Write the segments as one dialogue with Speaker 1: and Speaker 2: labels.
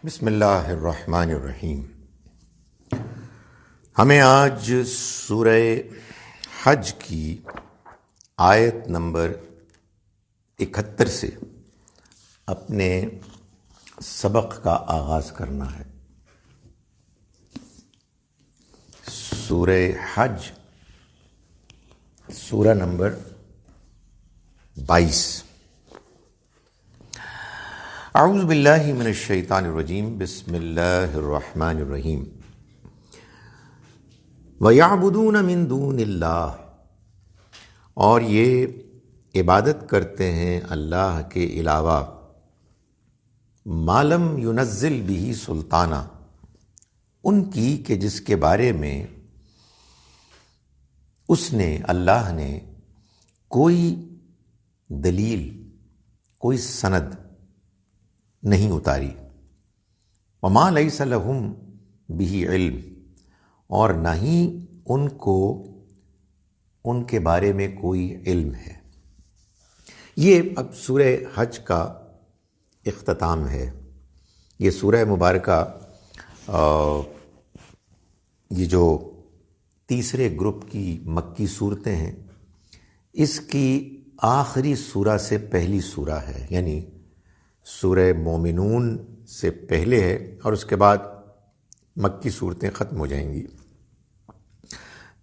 Speaker 1: بسم اللہ الرحمن الرحیم۔ ہمیں آج سورہ حج کی آیت نمبر 71 سے اپنے سبق کا آغاز کرنا ہے۔ سورہ حج سورہ نمبر 22۔ اعوذ باللہ من الشیطان الرجیم، بسم اللہ الرحمن الرحیم۔ وَيَعْبُدُونَ مِن دُونِ اللَّهِ، اور یہ عبادت کرتے ہیں اللہ کے علاوہ، مَا لَمْ يُنَزِّلْ بِهِ سُلْطَانًا، ان کی کہ جس کے بارے میں اس نے اللہ نے کوئی دلیل، کوئی سند نہیں اتاری۔ وَمَا لَيْسَ لَهُمْ بِهِ عِلْمٌ، اور نہ ہی ان کو ان کے بارے میں کوئی علم ہے۔ یہ اب سورہ حج کا اختتام ہے۔ یہ سورہ مبارکہ یہ جو تیسرے گروپ کی مکی صورتیں ہیں، اس کی آخری سورہ سے پہلی سورہ ہے، یعنی سورہ مومنون سے پہلے ہے، اور اس کے بعد مکی صورتیں ختم ہو جائیں گی۔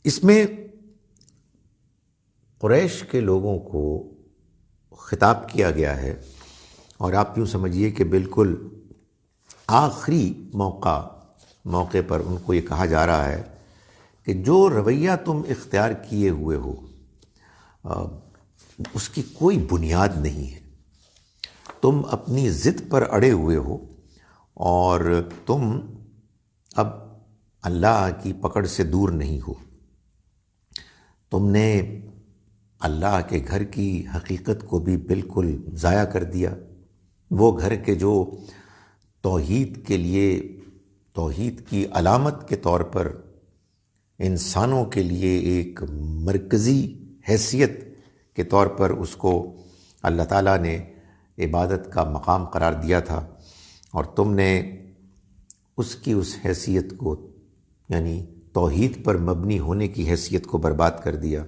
Speaker 1: اس میں قریش کے لوگوں کو خطاب کیا گیا ہے، اور آپ یوں سمجھیے کہ بالکل آخری موقع پر ان کو یہ کہا جا رہا ہے کہ جو رویہ تم اختیار کیے ہوئے ہو اس کی کوئی بنیاد نہیں ہے۔ تم اپنی ضد پر اڑے ہوئے ہو، اور تم اب اللہ کی پکڑ سے دور نہیں ہو۔ تم نے اللہ کے گھر کی حقیقت کو بھی بالکل ضائع کر دیا، وہ گھر کے جو توحید کے لیے، توحید کی علامت کے طور پر انسانوں کے لیے ایک مرکزی حیثیت کے طور پر اس کو اللہ تعالیٰ نے عبادت کا مقام قرار دیا تھا، اور تم نے اس کی اس حیثیت کو، یعنی توحید پر مبنی ہونے کی حیثیت کو برباد کر دیا۔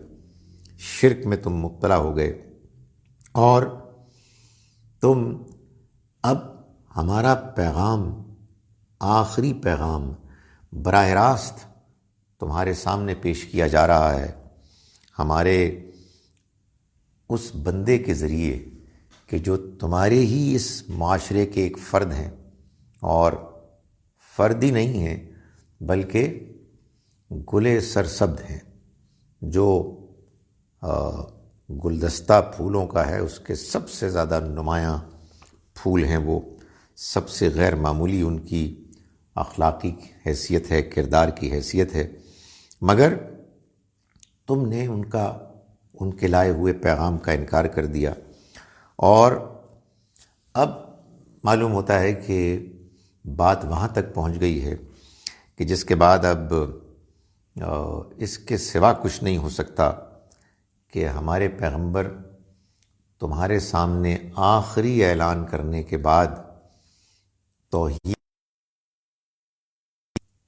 Speaker 1: شرک میں تم مبتلا ہو گئے، اور تم اب ہمارا پیغام، آخری پیغام براہ راست تمہارے سامنے پیش کیا جا رہا ہے، ہمارے اس بندے کے ذریعے کہ جو تمہارے ہی اس معاشرے کے ایک فرد ہیں، اور فرد ہی نہیں ہیں بلکہ گلے سرسبد ہیں، جو گلدستہ پھولوں کا ہے، اس کے سب سے زیادہ نمایاں پھول ہیں، وہ سب سے غیر معمولی ان کی اخلاقی حیثیت ہے، کردار کی حیثیت ہے، مگر تم نے ان کے لائے ہوئے پیغام کا انکار کر دیا۔ اور اب معلوم ہوتا ہے کہ بات وہاں تک پہنچ گئی ہے کہ جس کے بعد اب اس کے سوا کچھ نہیں ہو سکتا کہ ہمارے پیغمبر تمہارے سامنے آخری اعلان کرنے کے بعد توحید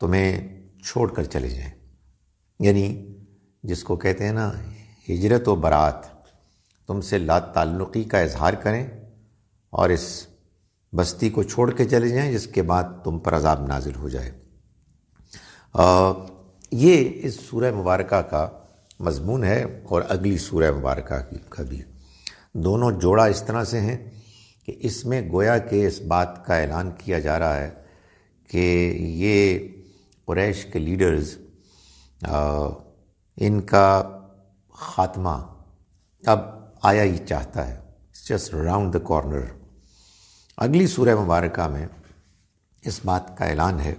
Speaker 1: تمہیں چھوڑ کر چلے جائیں، یعنی جس کو کہتے ہیں نا ہجرت و برات، تم سے لا تعلقی کا اظہار کریں اور اس بستی کو چھوڑ کے چلے جائیں، جس کے بعد تم پر عذاب نازل ہو جائے۔ یہ اس سورہ مبارکہ کا مضمون ہے، اور اگلی سورہ مبارکہ کا بھی۔ دونوں جوڑا اس طرح سے ہیں کہ اس میں گویا کہ اس بات کا اعلان کیا جا رہا ہے کہ یہ قریش کے لیڈرز، ان کا خاتمہ اب آیا ہی چاہتا ہے، it's just round the corner. اگلی سورہ مبارکہ میں اس بات کا اعلان ہے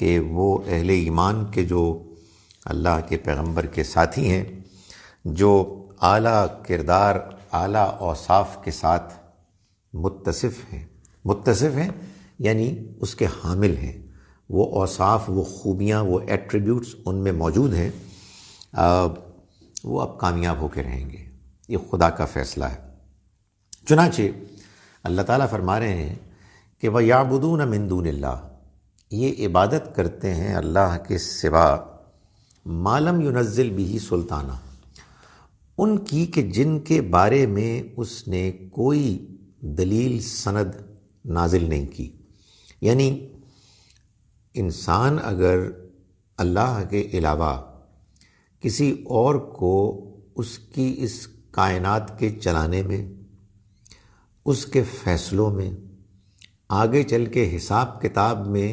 Speaker 1: کہ وہ اہل ایمان کے جو اللہ کے پیغمبر کے ساتھی ہیں، جو اعلیٰ کردار، اعلیٰ اوصاف کے ساتھ متصف ہیں یعنی اس کے حامل ہیں، وہ اوصاف، وہ خوبیاں، وہ ایٹریبیوٹس ان میں موجود ہیں، وہ اب کامیاب ہو کے رہیں گے۔ یہ خدا کا فیصلہ ہے۔ چنانچہ اللہ تعالیٰ فرما رہے ہیں کہ وَيَعْبُدُونَ مِن دُونِ اللَّهِ، یہ عبادت کرتے ہیں اللہ کے سوا، مَا لَمْ يُنَزِّلْ بِهِ سُلطانًا، ان کی کہ جن کے بارے میں اس نے کوئی دلیل سند نازل نہیں کی۔ یعنی انسان اگر اللہ کے علاوہ کسی اور کو اس کی اس کائنات کے چلانے میں، اس کے فیصلوں میں، آگے چل کے حساب کتاب میں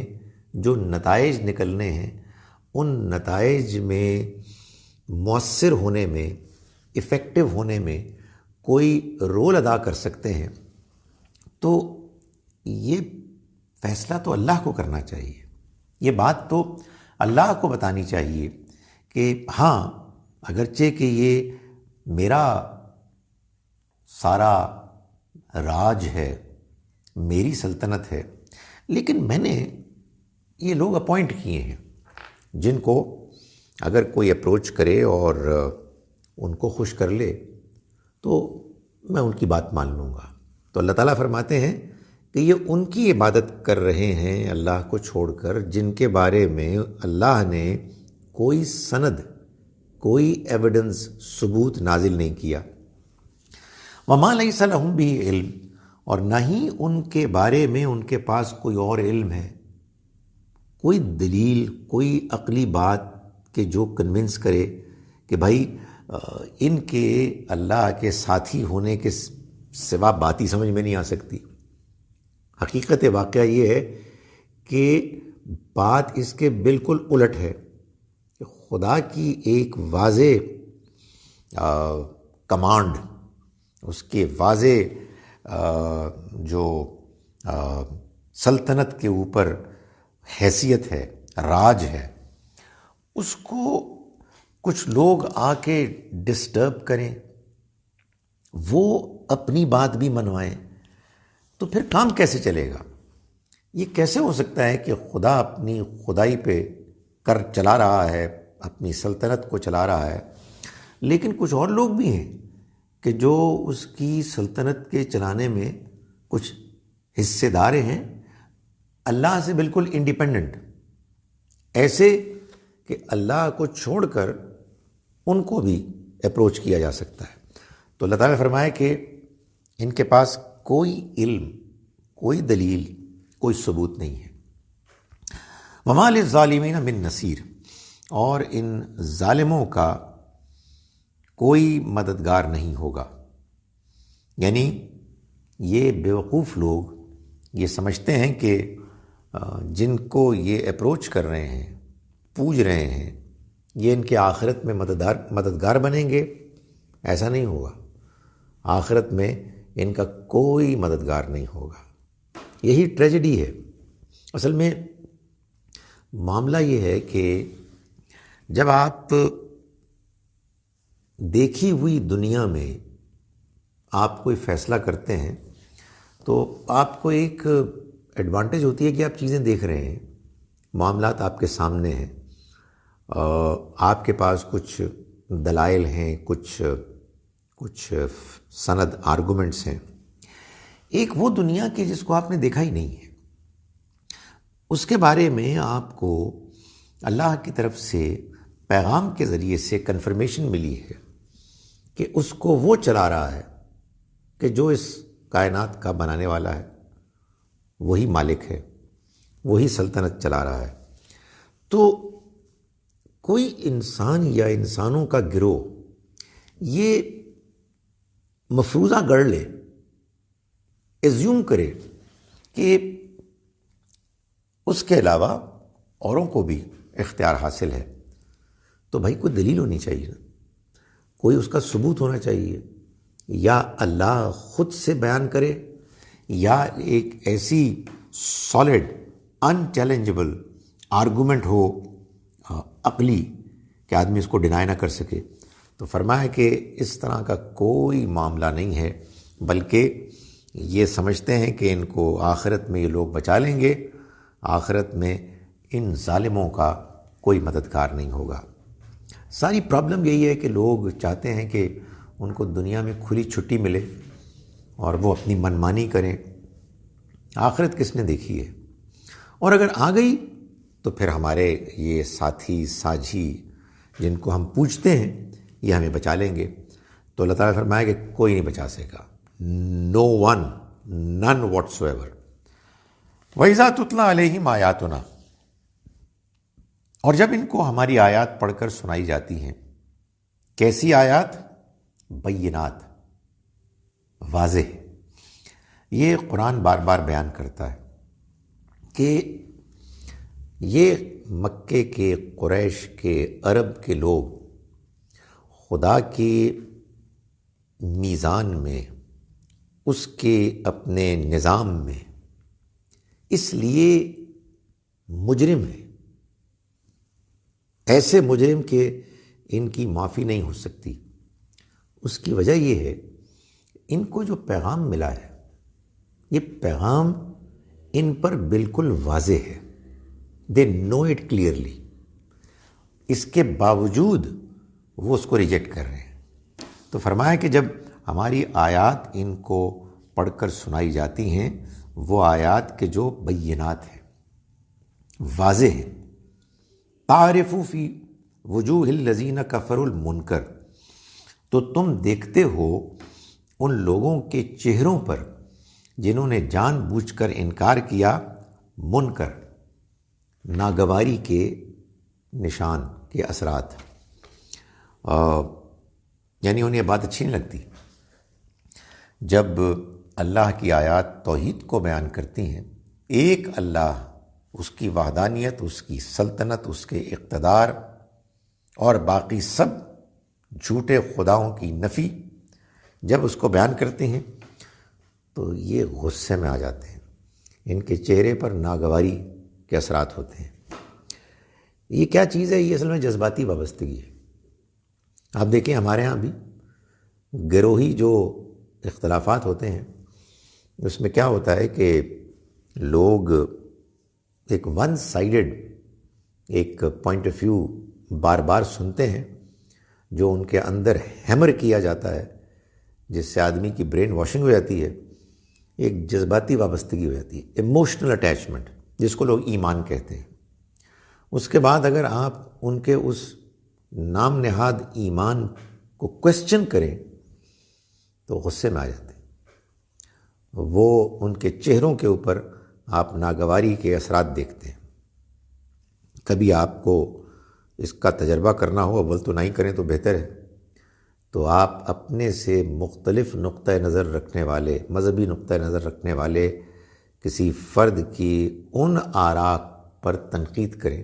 Speaker 1: جو نتائج نکلنے ہیں، ان نتائج میں مؤثر ہونے میں، افیکٹو ہونے میں کوئی رول ادا کر سکتے ہیں، تو یہ فیصلہ تو اللہ کو کرنا چاہیے، یہ بات تو اللہ کو بتانی چاہیے کہ ہاں اگرچہ کہ یہ میرا سارا راج ہے، میری سلطنت ہے، لیکن میں نے یہ لوگ اپوائنٹ کیے ہیں جن کو اگر کوئی اپروچ کرے اور ان کو خوش کر لے تو میں ان کی بات مان لوں گا۔ تو اللہ تعالیٰ فرماتے ہیں کہ یہ ان کی عبادت کر رہے ہیں اللہ کو چھوڑ کر جن کے بارے میں اللہ نے کوئی سند، کوئی ایویڈنس، ثبوت نازل نہیں کیا۔ وَمَا لَيْسَ لَهُم بِهِ علم، اور نہ ہی ان کے بارے میں ان کے پاس کوئی اور علم ہے، کوئی دلیل، کوئی عقلی بات کہ جو کنونس کرے کہ بھائی ان کے اللہ کے ساتھی ہونے کے سوا بات ہی سمجھ میں نہیں آ سکتی۔ حقیقت واقعہ یہ ہے کہ بات اس کے بالکل الٹ ہے کہ خدا کی ایک واضح کمانڈ، اس کے واضح جو سلطنت کے اوپر حیثیت ہے، راج ہے، اس کو کچھ لوگ آ کے ڈسٹرب کریں، وہ اپنی بات بھی منوائیں، تو پھر کام کیسے چلے گا؟ یہ کیسے ہو سکتا ہے کہ خدا اپنی خدائی پہ کر چلا رہا ہے، اپنی سلطنت کو چلا رہا ہے، لیکن کچھ اور لوگ بھی ہیں کہ جو اس کی سلطنت کے چلانے میں کچھ حصے دار ہیں، اللہ سے بالکل انڈیپینڈنٹ، ایسے کہ اللہ کو چھوڑ کر ان کو بھی اپروچ کیا جا سکتا ہے۔ تو اللہ تعالیٰ نے فرمایا کہ ان کے پاس کوئی علم، کوئی دلیل، کوئی ثبوت نہیں ہے۔ وَمَا لِلظَّالِمِينَ مِن نَصِيرٍ، اور ان ظالموں کا کوئی مددگار نہیں ہوگا۔ یعنی یہ بیوقوف لوگ یہ سمجھتے ہیں کہ جن کو یہ اپروچ کر رہے ہیں، پوج رہے ہیں، یہ ان کے آخرت میں مددگار بنیں گے، ایسا نہیں ہوگا۔ آخرت میں ان کا کوئی مددگار نہیں ہوگا۔ یہی ٹریجڈی ہے۔ اصل میں معاملہ یہ ہے کہ جب آپ دیکھی ہوئی دنیا میں آپ کوئی فیصلہ کرتے ہیں تو آپ کو ایک ایڈوانٹیج ہوتی ہے کہ آپ چیزیں دیکھ رہے ہیں، معاملات آپ کے سامنے ہیں، آپ کے پاس کچھ دلائل ہیں، کچھ سند، آرگومنٹس ہیں۔ ایک وہ دنیا کی جس کو آپ نے دیکھا ہی نہیں ہے، اس کے بارے میں آپ کو اللہ کی طرف سے پیغام کے ذریعے سے کنفرمیشن ملی ہے کہ اس کو وہ چلا رہا ہے کہ جو اس کائنات کا بنانے والا ہے، وہی مالک ہے، وہی سلطنت چلا رہا ہے۔ تو کوئی انسان یا انسانوں کا گروہ یہ مفروضہ گڑھ لے، ایزیوم کرے کہ اس کے علاوہ اوروں کو بھی اختیار حاصل ہے، تو بھائی کوئی دلیل ہونی چاہیے نا، کوئی اس کا ثبوت ہونا چاہیے، یا اللہ خود سے بیان کرے یا ایک ایسی سالڈ ان چیلنجبل آرگومنٹ ہو عقلی کہ آدمی اس کو ڈینائی نہ کر سکے۔ تو فرمایا کہ اس طرح کا کوئی معاملہ نہیں ہے، بلکہ یہ سمجھتے ہیں کہ ان کو آخرت میں یہ لوگ بچا لیں گے، آخرت میں ان ظالموں کا کوئی مددگار نہیں ہوگا۔ ساری پرابلم یہی ہے کہ لوگ چاہتے ہیں کہ ان کو دنیا میں کھلی چھٹی ملے اور وہ اپنی منمانی کریں، آخرت کس نے دیکھی ہے؟ اور اگر آ گئی تو پھر ہمارے یہ ساتھی ساجھی جن کو ہم پوچھتے ہیں یہ ہمیں بچا لیں گے۔ تو اللہ تعالیٰ فرمایا کہ کوئی نہیں بچا سکے گا، نو ون، نن واٹس ایور۔ وَإِذَا تُتْلَىٰ عَلَيْهِمْ آیاتنا، اور جب ان کو ہماری آیات پڑھ کر سنائی جاتی ہیں، کیسی آیات؟ بینات، واضح۔ یہ قرآن بار بار بیان کرتا ہے کہ یہ مکے کے، قریش کے، عرب کے لوگ خدا کے میزان میں، اس کے اپنے نظام میں اس لیے مجرم ہیں، ایسے مجرم کہ ان کی معافی نہیں ہو سکتی۔ اس کی وجہ یہ ہے ان کو جو پیغام ملا ہے یہ پیغام ان پر بالکل واضح ہے، دے نو اٹ کلیئرلی، اس کے باوجود وہ اس کو ریجیکٹ کر رہے ہیں۔ تو فرمایا کہ جب ہماری آیات ان کو پڑھ کر سنائی جاتی ہیں، وہ آیات کے جو بینات ہیں، واضح ہیں، تعرف فی وجوہ الذین کفروا المنکر، تو تم دیکھتے ہو ان لوگوں کے چہروں پر جنہوں نے جان بوجھ کر انکار کیا، منکر، ناگواری کے نشان کے اثرات، یعنی انہیں یہ بات اچھی نہیں لگتی جب اللہ کی آیات توحید کو بیان کرتی ہیں، ایک اللہ، اس کی وحدانیت، اس کی سلطنت، اس کے اقتدار، اور باقی سب جھوٹے خداؤں کی نفی، جب اس کو بیان کرتے ہیں تو یہ غصے میں آ جاتے ہیں، ان کے چہرے پر ناگواری کے اثرات ہوتے ہیں۔ یہ کیا چیز ہے؟ یہ اصل میں جذباتی وابستگی ہے۔ آپ دیکھیں ہمارے ہاں بھی گروہی جو اختلافات ہوتے ہیں اس میں کیا ہوتا ہے کہ لوگ ایک ون سائیڈڈ ایک پوائنٹ آف ویو بار بار سنتے ہیں، جو ان کے اندر ہیمر کیا جاتا ہے، جس سے آدمی کی برین واشنگ ہو جاتی ہے، ایک جذباتی وابستگی ہو جاتی ہے، ایموشنل اٹیچمنٹ، جس کو لوگ ایمان کہتے ہیں۔ اس کے بعد اگر آپ ان کے اس نام نہاد ایمان کو کویسچن کریں تو غصے میں آ جاتے ہیں، وہ ان کے چہروں کے اوپر آپ ناگواری کے اثرات دیکھتے ہیں۔ کبھی آپ کو اس کا تجربہ کرنا ہو، اول تو نہیں کریں تو بہتر ہے، تو آپ اپنے سے مختلف نقطہ نظر رکھنے والے، مذہبی نقطہ نظر رکھنے والے کسی فرد کی ان آراء پر تنقید کریں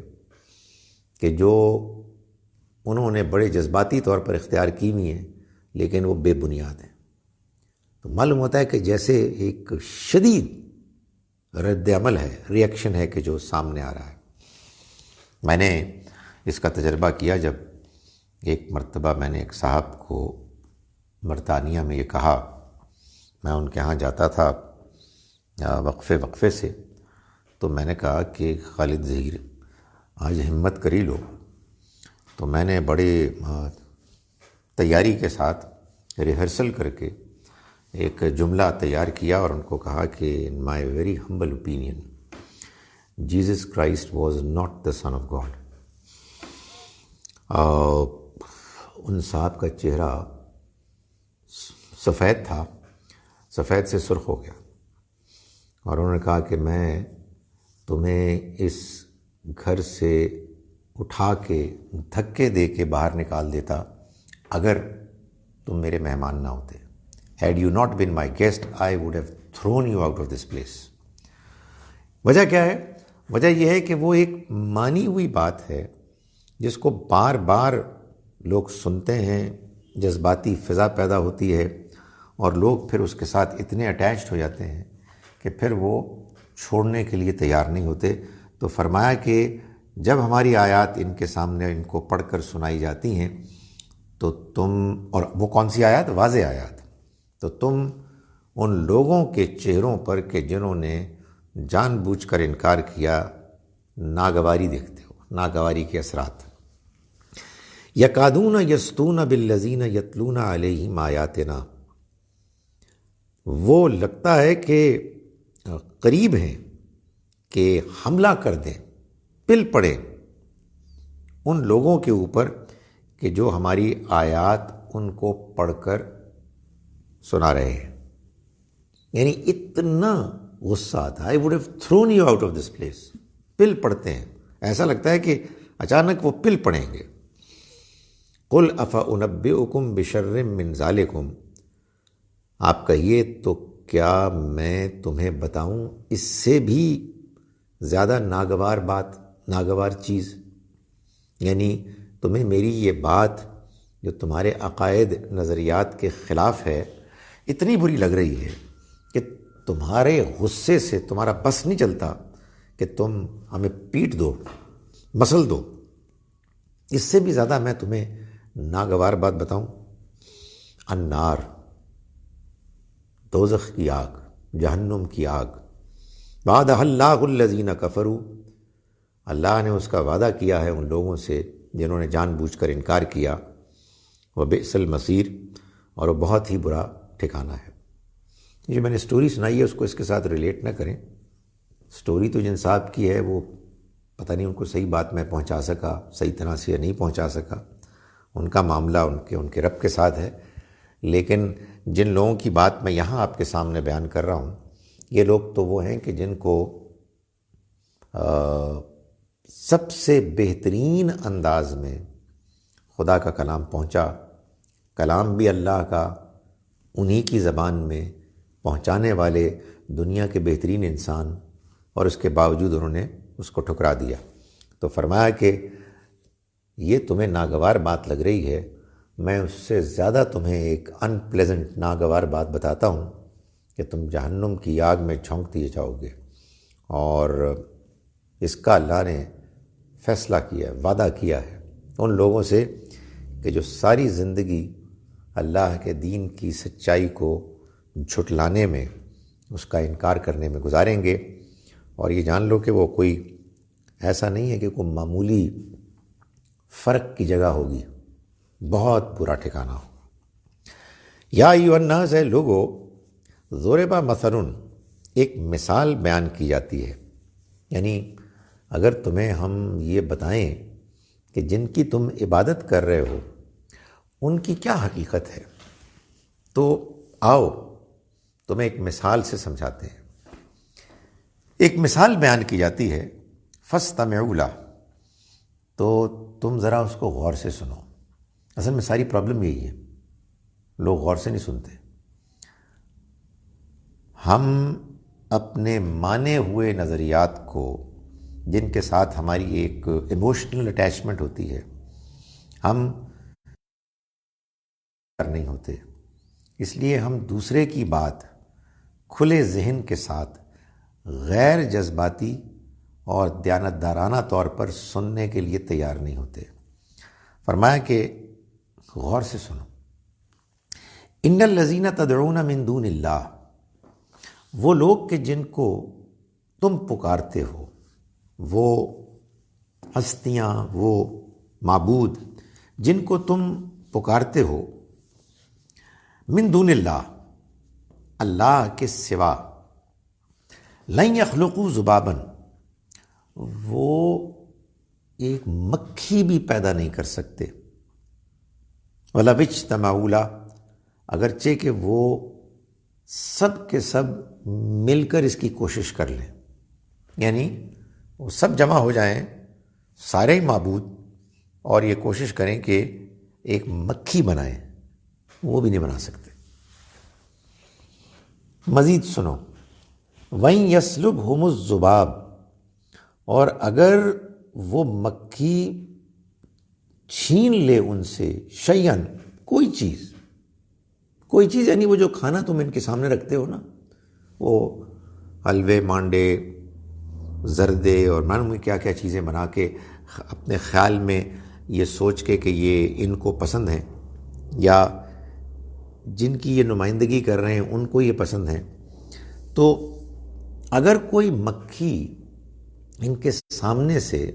Speaker 1: کہ جو انہوں نے بڑے جذباتی طور پر اختیار کی ہوئی ہیں لیکن وہ بے بنیاد ہیں۔ تو معلوم ہوتا ہے کہ جیسے ایک شدید رد عمل ہے، ری ایکشن ہے کہ جو سامنے آ رہا ہے۔ میں نے اس کا تجربہ کیا جب ایک مرتبہ میں نے ایک صاحب کو برطانیہ میں یہ کہا، میں ان کے ہاں جاتا تھا وقفے سے، تو میں نے کہا کہ خالد ظہیر آج ہمت کر ہی لو۔ تو میں نے بڑے تیاری کے ساتھ ریہرسل کر کے ایک جملہ تیار کیا اور ان کو کہا کہ in my very humble opinion Jesus Christ was not the son of God. ان صاحب کا چہرہ سفید تھا، سفید سے سرخ ہو گیا، اور انہوں نے کہا کہ میں تمہیں اس گھر سے اٹھا کے دھکے دے کے باہر نکال دیتا اگر تم میرے مہمان نہ ہوتے۔ Had you not been my guest, I would have thrown you out of this place۔ وجہ کیا ہے؟ وجہ یہ ہے کہ وہ ایک مانی ہوئی بات ہے جس کو بار بار لوگ سنتے ہیں، جذباتی فضا پیدا ہوتی ہے، اور لوگ پھر اس کے ساتھ اتنے اٹیچڈ ہو جاتے ہیں کہ پھر وہ چھوڑنے کے لیے تیار نہیں ہوتے۔ تو فرمایا کہ جب ہماری آیات ان کے سامنے ان کو پڑھ کر سنائی جاتی ہیں تو تم، اور وہ کون سی آیات؟ واضح آیات، تو تم ان لوگوں کے چہروں پر کہ جنہوں نے جان بوجھ کر انکار کیا، ناگواری دیکھتے ہو، ناگواری کے اثرات۔ یکادون یسطون بالذین یتلون علیہم آیاتنا، وہ لگتا ہے کہ قریب ہیں کہ حملہ کر دیں، پل پڑے ان لوگوں کے اوپر کہ جو ہماری آیات ان کو پڑھ کر سنا رہے ہیں. یعنی اتنا غصہ آتا ہے، I would have thrown you out of this place. پل پڑتے ہیں، ایسا لگتا ہے کہ اچانک وہ پل پڑیں گے. قل افانبئکم بشر من ذالکم، آپ کہیے تو کیا میں تمہیں بتاؤں اس سے بھی زیادہ ناگوار بات، ناگوار چیز. یعنی تمہیں میری یہ بات جو تمہارے عقائد نظریات کے خلاف ہے اتنی بری لگ رہی ہے کہ تمہارے غصے سے تمہارا بس نہیں چلتا کہ تم ہمیں پیٹ دو، مسل دو. اس سے بھی زیادہ میں تمہیں ناگوار بات بتاؤں. النار، دوزخ کی آگ، جہنم کی آگ. وعدہ اللہ الذین کفروا، اللہ نے اس کا وعدہ کیا ہے ان لوگوں سے جنہوں نے جان بوجھ کر انکار کیا. وبئس المصیر، اور وہ بہت ہی برا ٹھکانہ ہے. جو میں نے سٹوری سنائی ہے اس کو اس کے ساتھ ریلیٹ نہ کریں. سٹوری تو جن صاحب کی ہے وہ پتہ نہیں ان کو صحیح بات میں پہنچا سکا صحیح طرح سے یا نہیں پہنچا سکا، ان کا معاملہ ان کے رب کے ساتھ ہے. لیکن جن لوگوں کی بات میں یہاں آپ کے سامنے بیان کر رہا ہوں، یہ لوگ تو وہ ہیں کہ جن کو سب سے بہترین انداز میں خدا کا کلام پہنچا. کلام بھی اللہ کا، انہی کی زبان میں پہنچانے والے دنیا کے بہترین انسان، اور اس کے باوجود انہوں نے اس کو ٹھکرا دیا. تو فرمایا کہ یہ تمہیں ناگوار بات لگ رہی ہے، میں اس سے زیادہ تمہیں ایک ان پلیزنٹ ناگوار بات بتاتا ہوں کہ تم جہنم کی آگ میں جھونک دیے جاؤ گے. اور اس کا اللہ نے فیصلہ کیا، وعدہ کیا ہے ان لوگوں سے کہ جو ساری زندگی اللہ کے دین کی سچائی کو جھٹلانے میں، اس کا انکار کرنے میں گزاریں گے. اور یہ جان لو کہ وہ کوئی ایسا نہیں ہے کہ کوئی معمولی فرق کی جگہ ہوگی، بہت برا ٹھکانہ ہوگا. یا ایھا الناس، ہے لوگو، ضرب مثل، ایک مثال بیان کی جاتی ہے. یعنی اگر تمہیں ہم یہ بتائیں کہ جن کی تم عبادت کر رہے ہو ان کی کیا حقیقت ہے، تو آؤ تمہیں ایک مثال سے سمجھاتے ہیں. ایک مثال بیان کی جاتی ہے، فاستمعوا لہ، تو تم ذرا اس کو غور سے سنو. اصل میں ساری پرابلم یہی ہے، لوگ غور سے نہیں سنتے. ہم اپنے مانے ہوئے نظریات کو، جن کے ساتھ ہماری ایک ایموشنل اٹیچمنٹ ہوتی ہے، ہم نہیں ہوتے. اس لیے ہم دوسرے کی بات کھلے ذہن کے ساتھ غیر جذباتی اور دیانتدارانہ طور پر سننے کے لیے تیار نہیں ہوتے. فرمایا کہ غور سے سنو. ان الذین تدعون من دون اللہ، وہ لوگ کہ جن کو تم پکارتے ہو، وہ ہستیاں، وہ معبود جن کو تم پکارتے ہو، من دون اللہ، اللہ کے سوا، لن یخلقوا ذبابا، وہ ایک مکھی بھی پیدا نہیں کر سکتے. وَلَوِ اجْتَمَعُوا لَهُ، اگرچہ کہ وہ سب کے سب مل کر اس کی کوشش کر لیں. یعنی وہ سب جمع ہو جائیں، سارے ہی معبود، اور یہ کوشش کریں کہ ایک مکھی بنائیں، وہ بھی نہیں بنا سکتے. مزید سنو، وَإِن يَسْلُبْهُمُ الذُّبَابُ، اور اگر وہ مکھی چھین لے ان سے شیئن، کوئی چیز، یعنی وہ جو کھانا تم ان کے سامنے رکھتے ہو نا، وہ حلوے، مانڈے، زردے اور معلوم کیا کیا چیزیں بنا کے اپنے خیال میں یہ سوچ کے کہ یہ ان کو پسند ہیں، یا جن کی یہ نمائندگی کر رہے ہیں ان کو یہ پسند ہیں، تو اگر کوئی مکھی ان کے سامنے سے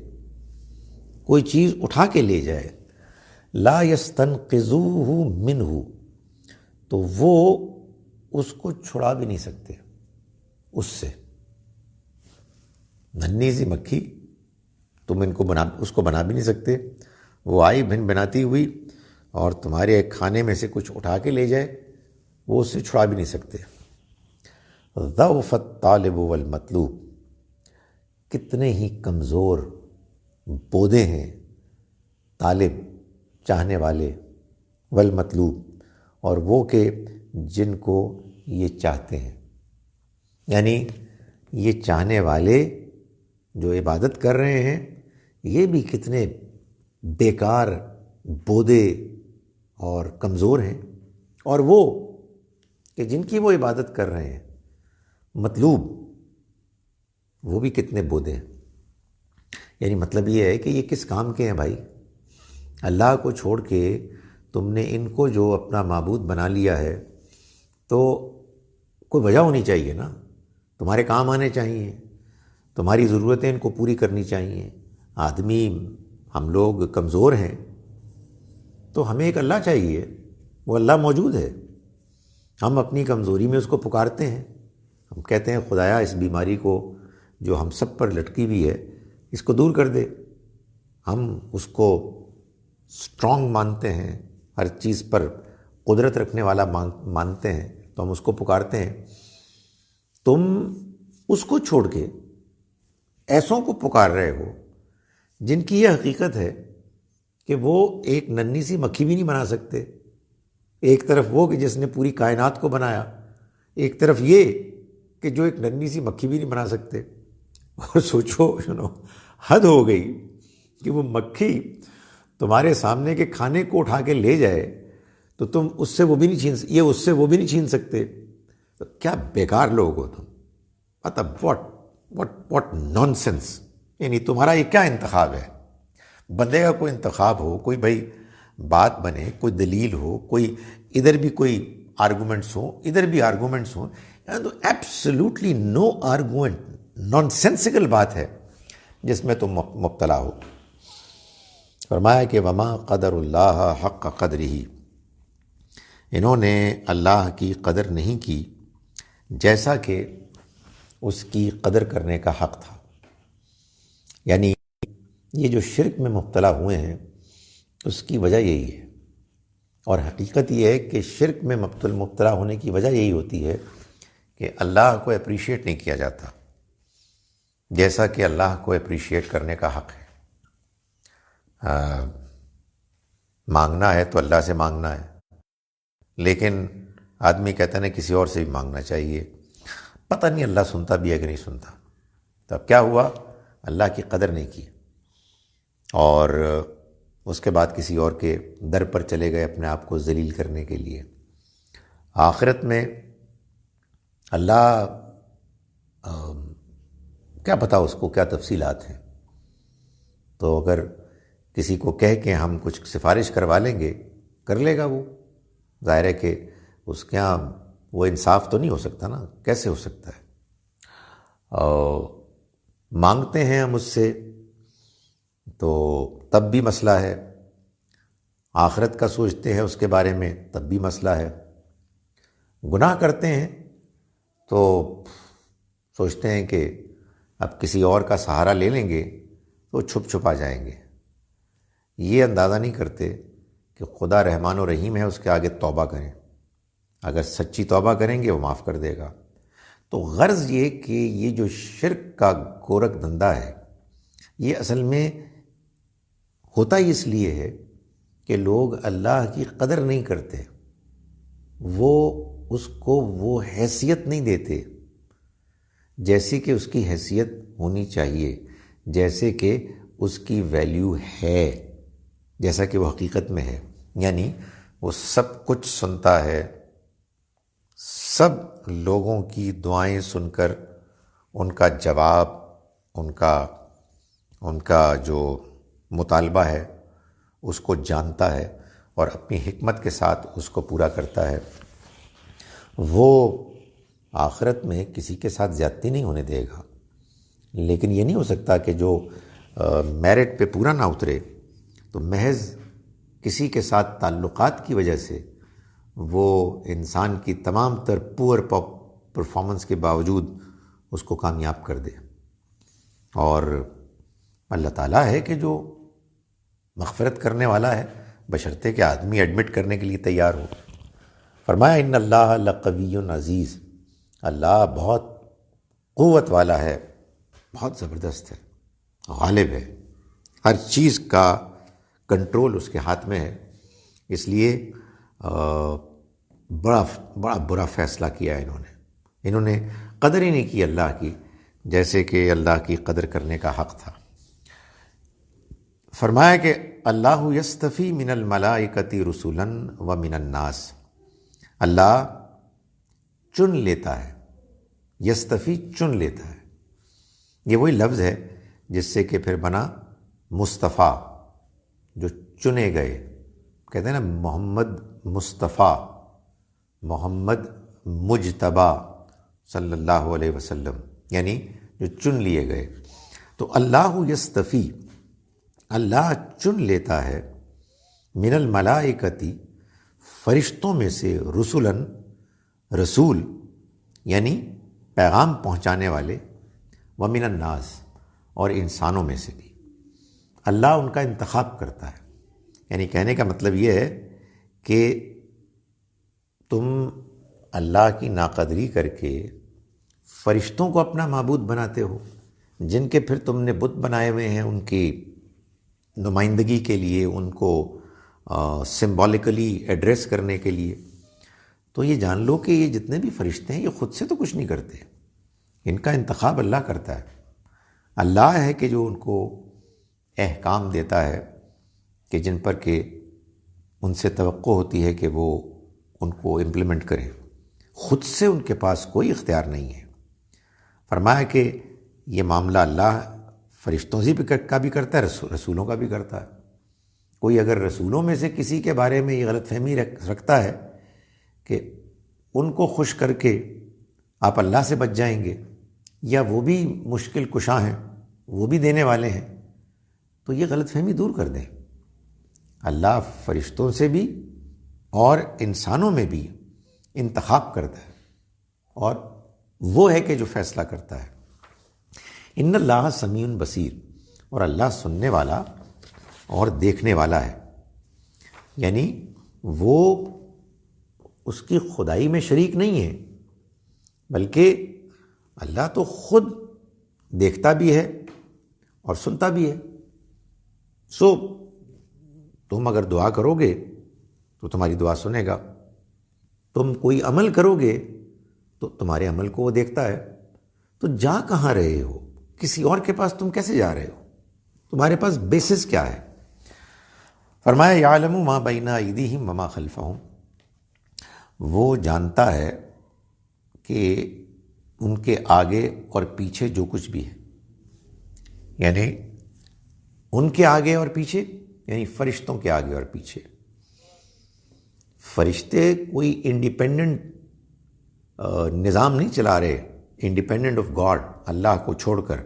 Speaker 1: کوئی چیز اٹھا کے لے جائے، لا یستنقذوہ منہ، تو وہ اس کو چھڑا بھی نہیں سکتے اس سے. ننھی سی مکھی، تم اس کو بنا بھی نہیں سکتے، وہ آئی بن بناتی ہوئی اور تمہارے کھانے میں سے کچھ اٹھا کے لے جائے، وہ اسے چھڑا بھی نہیں سکتے۔ ضعف الطالب والمطلوب، کتنے ہی کمزور بودے ہیں طالب چاہنے والے، والمطلوب اور وہ کہ جن کو یہ چاہتے ہیں، یعنی یہ چاہنے والے جو عبادت کر رہے ہیں یہ بھی کتنے بیکار بودے اور کمزور ہیں، اور وہ کہ جن کی وہ عبادت کر رہے ہیں مطلوب، وہ بھی کتنے بودے ہیں۔ یعنی مطلب یہ ہے کہ یہ کس کام کے ہیں بھائی؟ اللہ کو چھوڑ کے تم نے ان کو جو اپنا معبود بنا لیا ہے، تو کوئی وجہ ہونی چاہیے نا، تمہارے کام آنے چاہیے، تمہاری ضرورتیں ان کو پوری کرنی چاہیے۔ آدمی ہم لوگ کمزور ہیں تو ہمیں ایک اللہ چاہیے، وہ اللہ موجود ہے، ہم اپنی کمزوری میں اس کو پکارتے ہیں، ہم کہتے ہیں خدایا اس بیماری کو جو ہم سب پر لٹکی ہوئی ہے اس کو دور کر دے۔ ہم اس کو اسٹرانگ مانتے ہیں، ہر چیز پر قدرت رکھنے والا مانتے ہیں، تو ہم اس کو پکارتے ہیں۔ تم اس کو چھوڑ کے ایسوں کو پکار رہے ہو جن کی یہ حقیقت ہے کہ وہ ایک ننھی سی مکھی بھی نہیں بنا سکتے۔ ایک طرف وہ کہ جس نے پوری کائنات کو بنایا، ایک طرف یہ کہ جو ایک ننھی سی مکھی بھی نہیں بنا سکتے۔ اور سوچو حد ہو گئی کہ وہ مکھی تمہارے سامنے کے کھانے کو اٹھا کے لے جائے تو تم اس سے وہ بھی نہیں چھین سکتے۔ تو کیا بیکار لوگ ہو تم، مطلب واٹ نان سینس۔ یعنی تمہارا یہ کیا انتخاب ہے؟ بندے کا کوئی انتخاب ہو، کوئی بھائی بات بنے، کوئی دلیل ہو، کوئی ادھر بھی کوئی آرگومنٹس ہوں ادھر بھی آرگومنٹس ہوں، تو ایبسلیوٹلی نو آرگومنٹ، نان سینسیکل بات ہے جس میں تم مبتلا ہو۔ فرمایا کہ وما قدر اللہ حق قدرہ، انہوں نے اللہ کی قدر نہیں کی جیسا کہ اس کی قدر کرنے کا حق تھا۔ یعنی یہ جو شرک میں مبتلا ہوئے ہیں اس کی وجہ یہی ہے، اور حقیقت یہ ہے کہ شرک میں مبتلا ہونے کی وجہ یہی ہوتی ہے کہ اللہ کو اپریشیٹ نہیں کیا جاتا جیسا کہ اللہ کو اپریشیٹ کرنے کا حق ہے۔ مانگنا ہے تو اللہ سے مانگنا ہے، لیکن آدمی کہتا ہے کسی اور سے بھی مانگنا چاہیے، پتہ نہیں اللہ سنتا بھی ہے کہ نہیں سنتا۔ تب کیا ہوا؟ اللہ کی قدر نہیں کی، اور اس کے بعد کسی اور کے در پر چلے گئے اپنے آپ کو ذلیل کرنے کے لیے۔ آخرت میں اللہ کیا پتہ اس کو کیا تفصیلات ہیں، تو اگر کسی کو کہہ کے ہم کچھ سفارش کروا لیں گے کر لے گا وہ، ظاہر ہے کہ اس کے یہاں وہ انصاف تو نہیں ہو سکتا نا، کیسے ہو سکتا ہے؟ مانگتے ہیں ہم اس سے تو تب بھی مسئلہ ہے، آخرت کا سوچتے ہیں اس کے بارے میں تب بھی مسئلہ ہے، گناہ کرتے ہیں تو سوچتے ہیں کہ اب کسی اور کا سہارا لے لیں گے تو چھپ چھپا جائیں گے۔ یہ اندازہ نہیں کرتے کہ خدا رحمان و رحیم ہے، اس کے آگے توبہ کریں، اگر سچی توبہ کریں گے وہ معاف کر دے گا۔ تو غرض یہ کہ یہ جو شرک کا گورکھ دھندا ہے یہ اصل میں ہوتا ہی اس لیے ہے کہ لوگ اللہ کی قدر نہیں کرتے، وہ اس کو وہ حیثیت نہیں دیتے جیسی کہ اس کی حیثیت ہونی چاہیے، جیسے کہ اس کی ویلیو ہے، جیسا کہ وہ حقیقت میں ہے۔ یعنی وہ سب کچھ سنتا ہے، سب لوگوں کی دعائیں سن کر ان کا جواب، ان کا جو مطالبہ ہے اس کو جانتا ہے اور اپنی حکمت کے ساتھ اس کو پورا کرتا ہے۔ وہ آخرت میں کسی کے ساتھ زیادتی نہیں ہونے دے گا، لیکن یہ نہیں ہو سکتا کہ جو میرٹ پہ پورا نہ اترے تو محض کسی کے ساتھ تعلقات کی وجہ سے وہ انسان کی تمام تر پور پرفارمنس کے باوجود اس کو کامیاب کر دے۔ اور اللہ تعالیٰ ہے کہ جو مغفرت کرنے والا ہے، بشرطے کہ آدمی ایڈمٹ کرنے کے لیے تیار ہو۔ فرمایا ان اللہ لقوی عزیز، اللہ بہت قوت والا ہے، بہت زبردست ہے، غالب ہے، ہر چیز کا کنٹرول اس کے ہاتھ میں ہے۔ اس لیے بڑا برا فیصلہ کیا انہوں نے قدر ہی نہیں کی اللہ کی، جیسے کہ اللہ کی قدر کرنے کا حق تھا۔ فرمایا کہ اللہ یستفی من الملائکۃ رسلا ومن الناس، اللہ چن لیتا ہے، یستفی چن لیتا ہے، یہ وہی لفظ ہے جس سے کہ پھر بنا مصطفیٰ، جو چنے گئے، کہتے ہیں نا محمد مصطفیٰ، محمد مجتبی صلی اللہ علیہ وسلم، یعنی جو چن لیے گئے۔ تو اللہ یستفی، اللہ چن لیتا ہے، من الملائکتی، فرشتوں میں سے، رسولن، رسول یعنی پیغام پہنچانے والے، ومن الناس، اور انسانوں میں سے بھی اللہ ان کا انتخاب کرتا ہے۔ یعنی کہنے کا مطلب یہ ہے کہ تم اللہ کی ناقدری کر کے فرشتوں کو اپنا معبود بناتے ہو، جن کے پھر تم نے بت بنائے ہوئے ہیں ان کی نمائندگی کے لیے، ان کو سمبولیکلی ایڈریس کرنے کے لیے۔ تو یہ جان لو کہ یہ جتنے بھی فرشتے ہیں یہ خود سے تو کچھ نہیں کرتے، ان کا انتخاب اللہ کرتا ہے۔ اللہ ہے کہ جو ان کو احکام دیتا ہے کہ جن پر کہ ان سے توقع ہوتی ہے کہ وہ ان کو امپلیمنٹ کریں، خود سے ان کے پاس کوئی اختیار نہیں ہے۔ فرمایا کہ یہ معاملہ اللہ فرشتوں سے کا بھی کرتا ہے، رسولوں کا بھی کرتا ہے۔ کوئی اگر رسولوں میں سے کسی کے بارے میں یہ غلط فہمی رکھتا ہے کہ ان کو خوش کر کے آپ اللہ سے بچ جائیں گے، یا وہ بھی مشکل کشاں ہیں، وہ بھی دینے والے ہیں، تو یہ غلط فہمی دور کر دیں۔ اللہ فرشتوں سے بھی اور انسانوں میں بھی انتخاب کرتا ہے، اور وہ ہے کہ جو فیصلہ کرتا ہے۔ ان اللہ سمیع بصیر، اور اللہ سننے والا اور دیکھنے والا ہے، یعنی وہ اس کی خدائی میں شریک نہیں ہے، بلکہ اللہ تو خود دیکھتا بھی ہے اور سنتا بھی ہے۔ سو تم اگر دعا کرو گے تو تمہاری دعا سنے گا، تم کوئی عمل کرو گے تو تمہارے عمل کو وہ دیکھتا ہے۔ تو جا کہاں رہے ہو؟ کسی اور کے پاس تم کیسے جا رہے ہو؟ تمہارے پاس بیسس کیا ہے؟ فرمایا یعلم ما بین ایدیہم وما خلفہم، وہ جانتا ہے کہ ان کے آگے اور پیچھے جو کچھ بھی ہے، یعنی ان کے آگے اور پیچھے، یعنی فرشتوں کے آگے اور پیچھے۔ فرشتے کوئی انڈیپینڈنٹ نظام نہیں چلا رہے، انڈیپینڈنٹ آف گاڈ، اللہ کو چھوڑ کر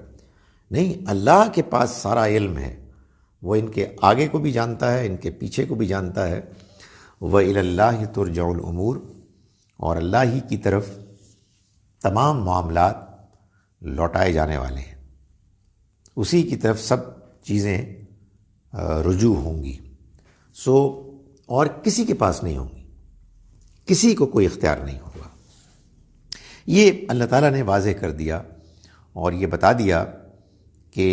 Speaker 1: نہیں، اللہ کے پاس سارا علم ہے، وہ ان کے آگے کو بھی جانتا ہے، ان کے پیچھے کو بھی جانتا ہے۔ وَإِلَى اللَّهِ تُرْجَعُ الْأُمُورُ، اور اللہ ہی کی طرف تمام معاملات لوٹائے جانے والے ہیں، اسی کی طرف سب چیزیں رجوع ہوں گی۔ سو اور کسی کے پاس نہیں ہوں گی، کسی کو کوئی اختیار نہیں ہوگا۔ یہ اللہ تعالیٰ نے واضح کر دیا اور یہ بتا دیا کہ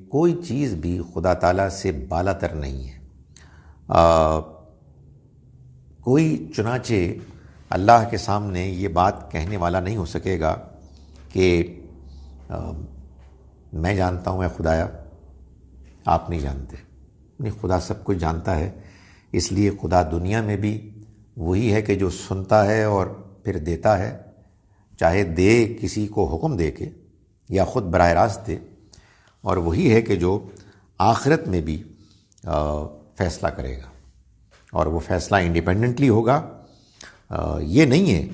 Speaker 1: کوئی چیز بھی خدا تعالیٰ سے بالا تر نہیں ہے۔ کوئی چنانچہ اللہ کے سامنے یہ بات کہنے والا نہیں ہو سکے گا کہ میں جانتا ہوں اے خدایا، آپ نہیں جانتے۔ نہیں، خدا سب کچھ جانتا ہے، اس لیے خدا دنیا میں بھی وہی ہے کہ جو سنتا ہے اور پھر دیتا ہے، چاہے دے کسی کو حکم دے کے یا خود براہ راست دے، اور وہی ہے کہ جو آخرت میں بھی فیصلہ کرے گا، اور وہ فیصلہ انڈیپینڈنٹلی ہوگا۔ یہ نہیں ہے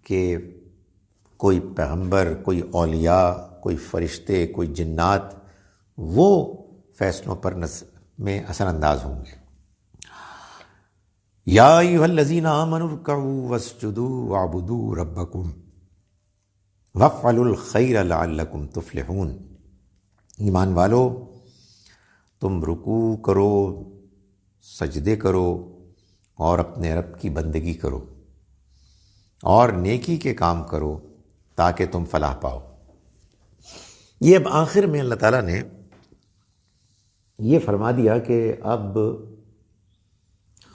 Speaker 1: کہ کوئی پیغمبر، کوئی اولیاء، کوئی فرشتے، کوئی جنات وہ فیصلوں پر میں اثر انداز ہوں گے۔ یا ایھا الذین آمنوا ارکعوا واسجدوا واعبدوا ربکم وافعلوا الخیر لعلکم تفلحون۔ ایمان والو تم رکوع کرو، سجدے کرو اور اپنے رب کی بندگی کرو اور نیکی کے کام کرو تاکہ تم فلاح پاؤ۔ یہ اب آخر میں اللہ تعالیٰ نے یہ فرما دیا کہ اب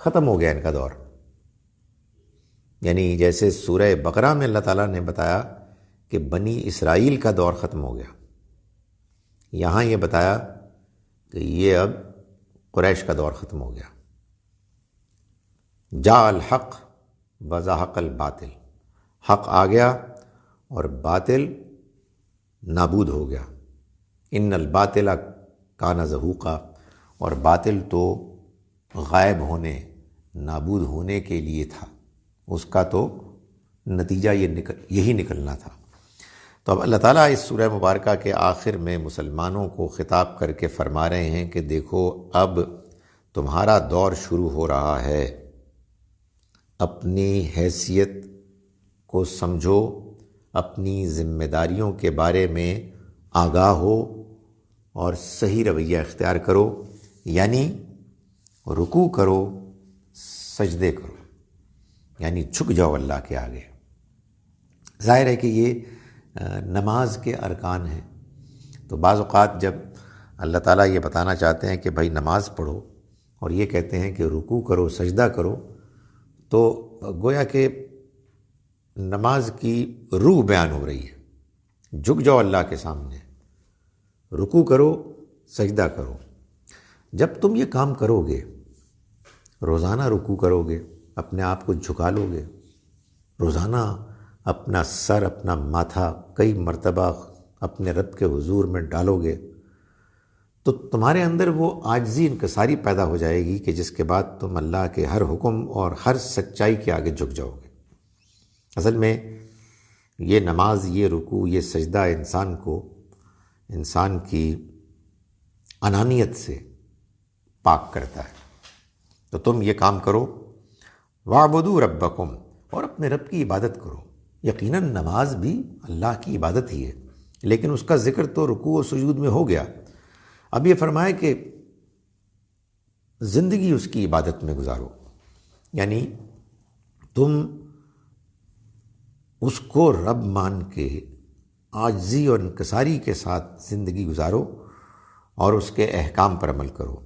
Speaker 1: ختم ہو گیا ان کا دور، یعنی جیسے سورہ بقرہ میں اللہ تعالیٰ نے بتایا کہ بنی اسرائیل کا دور ختم ہو گیا، یہاں یہ بتایا کہ یہ اب قریش کا دور ختم ہو گیا۔ جاء الحق وزہق الباطل، حق آ گیا اور باطل نابود ہو گیا۔ ان الباطل کان زہوقا، اور باطل تو غائب ہونے، نابود ہونے کے لیے تھا، اس کا تو نتیجہ یہی نکلنا تھا۔ تو اب اللہ تعالیٰ اس سورہ مبارکہ کے آخر میں مسلمانوں کو خطاب کر کے فرما رہے ہیں کہ دیکھو اب تمہارا دور شروع ہو رہا ہے، اپنی حیثیت کو سمجھو، اپنی ذمہ داریوں کے بارے میں آگاہ ہو اور صحیح رویہ اختیار کرو، یعنی رکوع کرو، سجدے کرو، یعنی جھک جاؤ اللہ کے آگے۔ ظاہر ہے کہ یہ نماز کے ارکان ہیں، تو بعض اوقات جب اللہ تعالیٰ یہ بتانا چاہتے ہیں کہ بھائی نماز پڑھو اور یہ کہتے ہیں کہ رکوع کرو، سجدہ کرو، تو گویا کہ نماز کی روح بیان ہو رہی ہے۔ جھک جاؤ اللہ کے سامنے، رکوع کرو، سجدہ کرو۔ جب تم یہ کام کرو گے، روزانہ رکوع کرو گے، اپنے آپ کو جھکا لو گے، روزانہ اپنا سر، اپنا ماتھا کئی مرتبہ اپنے رب کے حضور میں ڈالو گے، تو تمہارے اندر وہ عاجزی انکساری پیدا ہو جائے گی کہ جس کے بعد تم اللہ کے ہر حکم اور ہر سچائی کے آگے جھک جاؤ گے۔ اصل میں یہ نماز، یہ رکوع، یہ سجدہ انسان کی انانیت سے پاک کرتا ہے۔ تو تم یہ کام کرو، وَاعْبُدُوا رَبَّكُمْ، اور اپنے رب کی عبادت کرو۔ یقیناً نماز بھی اللہ کی عبادت ہی ہے، لیکن اس کا ذکر تو رکوع و سجود میں ہو گیا۔ اب یہ فرمائے کہ زندگی اس کی عبادت میں گزارو، یعنی تم اس کو رب مان کے عاجزی اور انکساری کے ساتھ زندگی گزارو اور اس کے احکام پر عمل کرو۔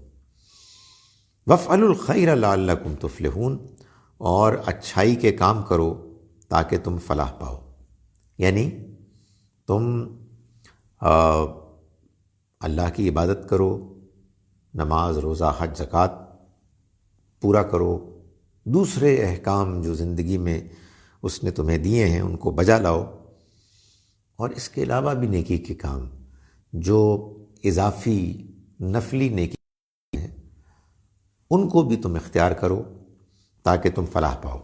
Speaker 1: وَافْعَلُوا الْخَيْرَ لَعَلَّكُمْ تُفْلِحُونَ، اور اچھائی کے کام کرو تاکہ تم فلاح پاؤ، یعنی تم اللہ کی عبادت کرو، نماز، روزہ، حج، زکوٰۃ پورا کرو، دوسرے احکام جو زندگی میں اس نے تمہیں دیے ہیں ان کو بجا لاؤ، اور اس کے علاوہ بھی نیکی کے کام جو اضافی نفلی نیکی ہیں ان کو بھی تم اختیار کرو تاکہ تم فلاح پاؤ۔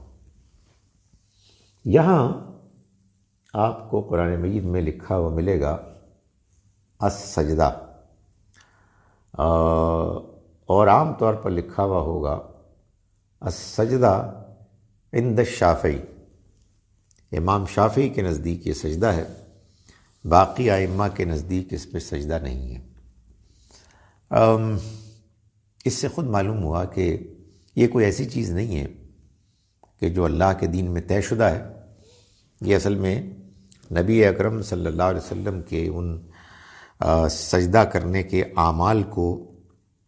Speaker 1: یہاں آپ کو قرآن مجید میں لکھا ہوا ملے گا السجدہ، اور عام طور پر لکھا ہوا ہوگا السجدہ عند الشافعی، امام شافعی کے نزدیک یہ سجدہ ہے، باقی ائمہ کے نزدیک اس پہ سجدہ نہیں ہے۔ اس سے خود معلوم ہوا کہ یہ کوئی ایسی چیز نہیں ہے کہ جو اللہ کے دین میں طے شدہ ہے، یہ اصل میں نبی اکرم صلی اللہ علیہ وسلم کے ان سجدہ کرنے کے اعمال کو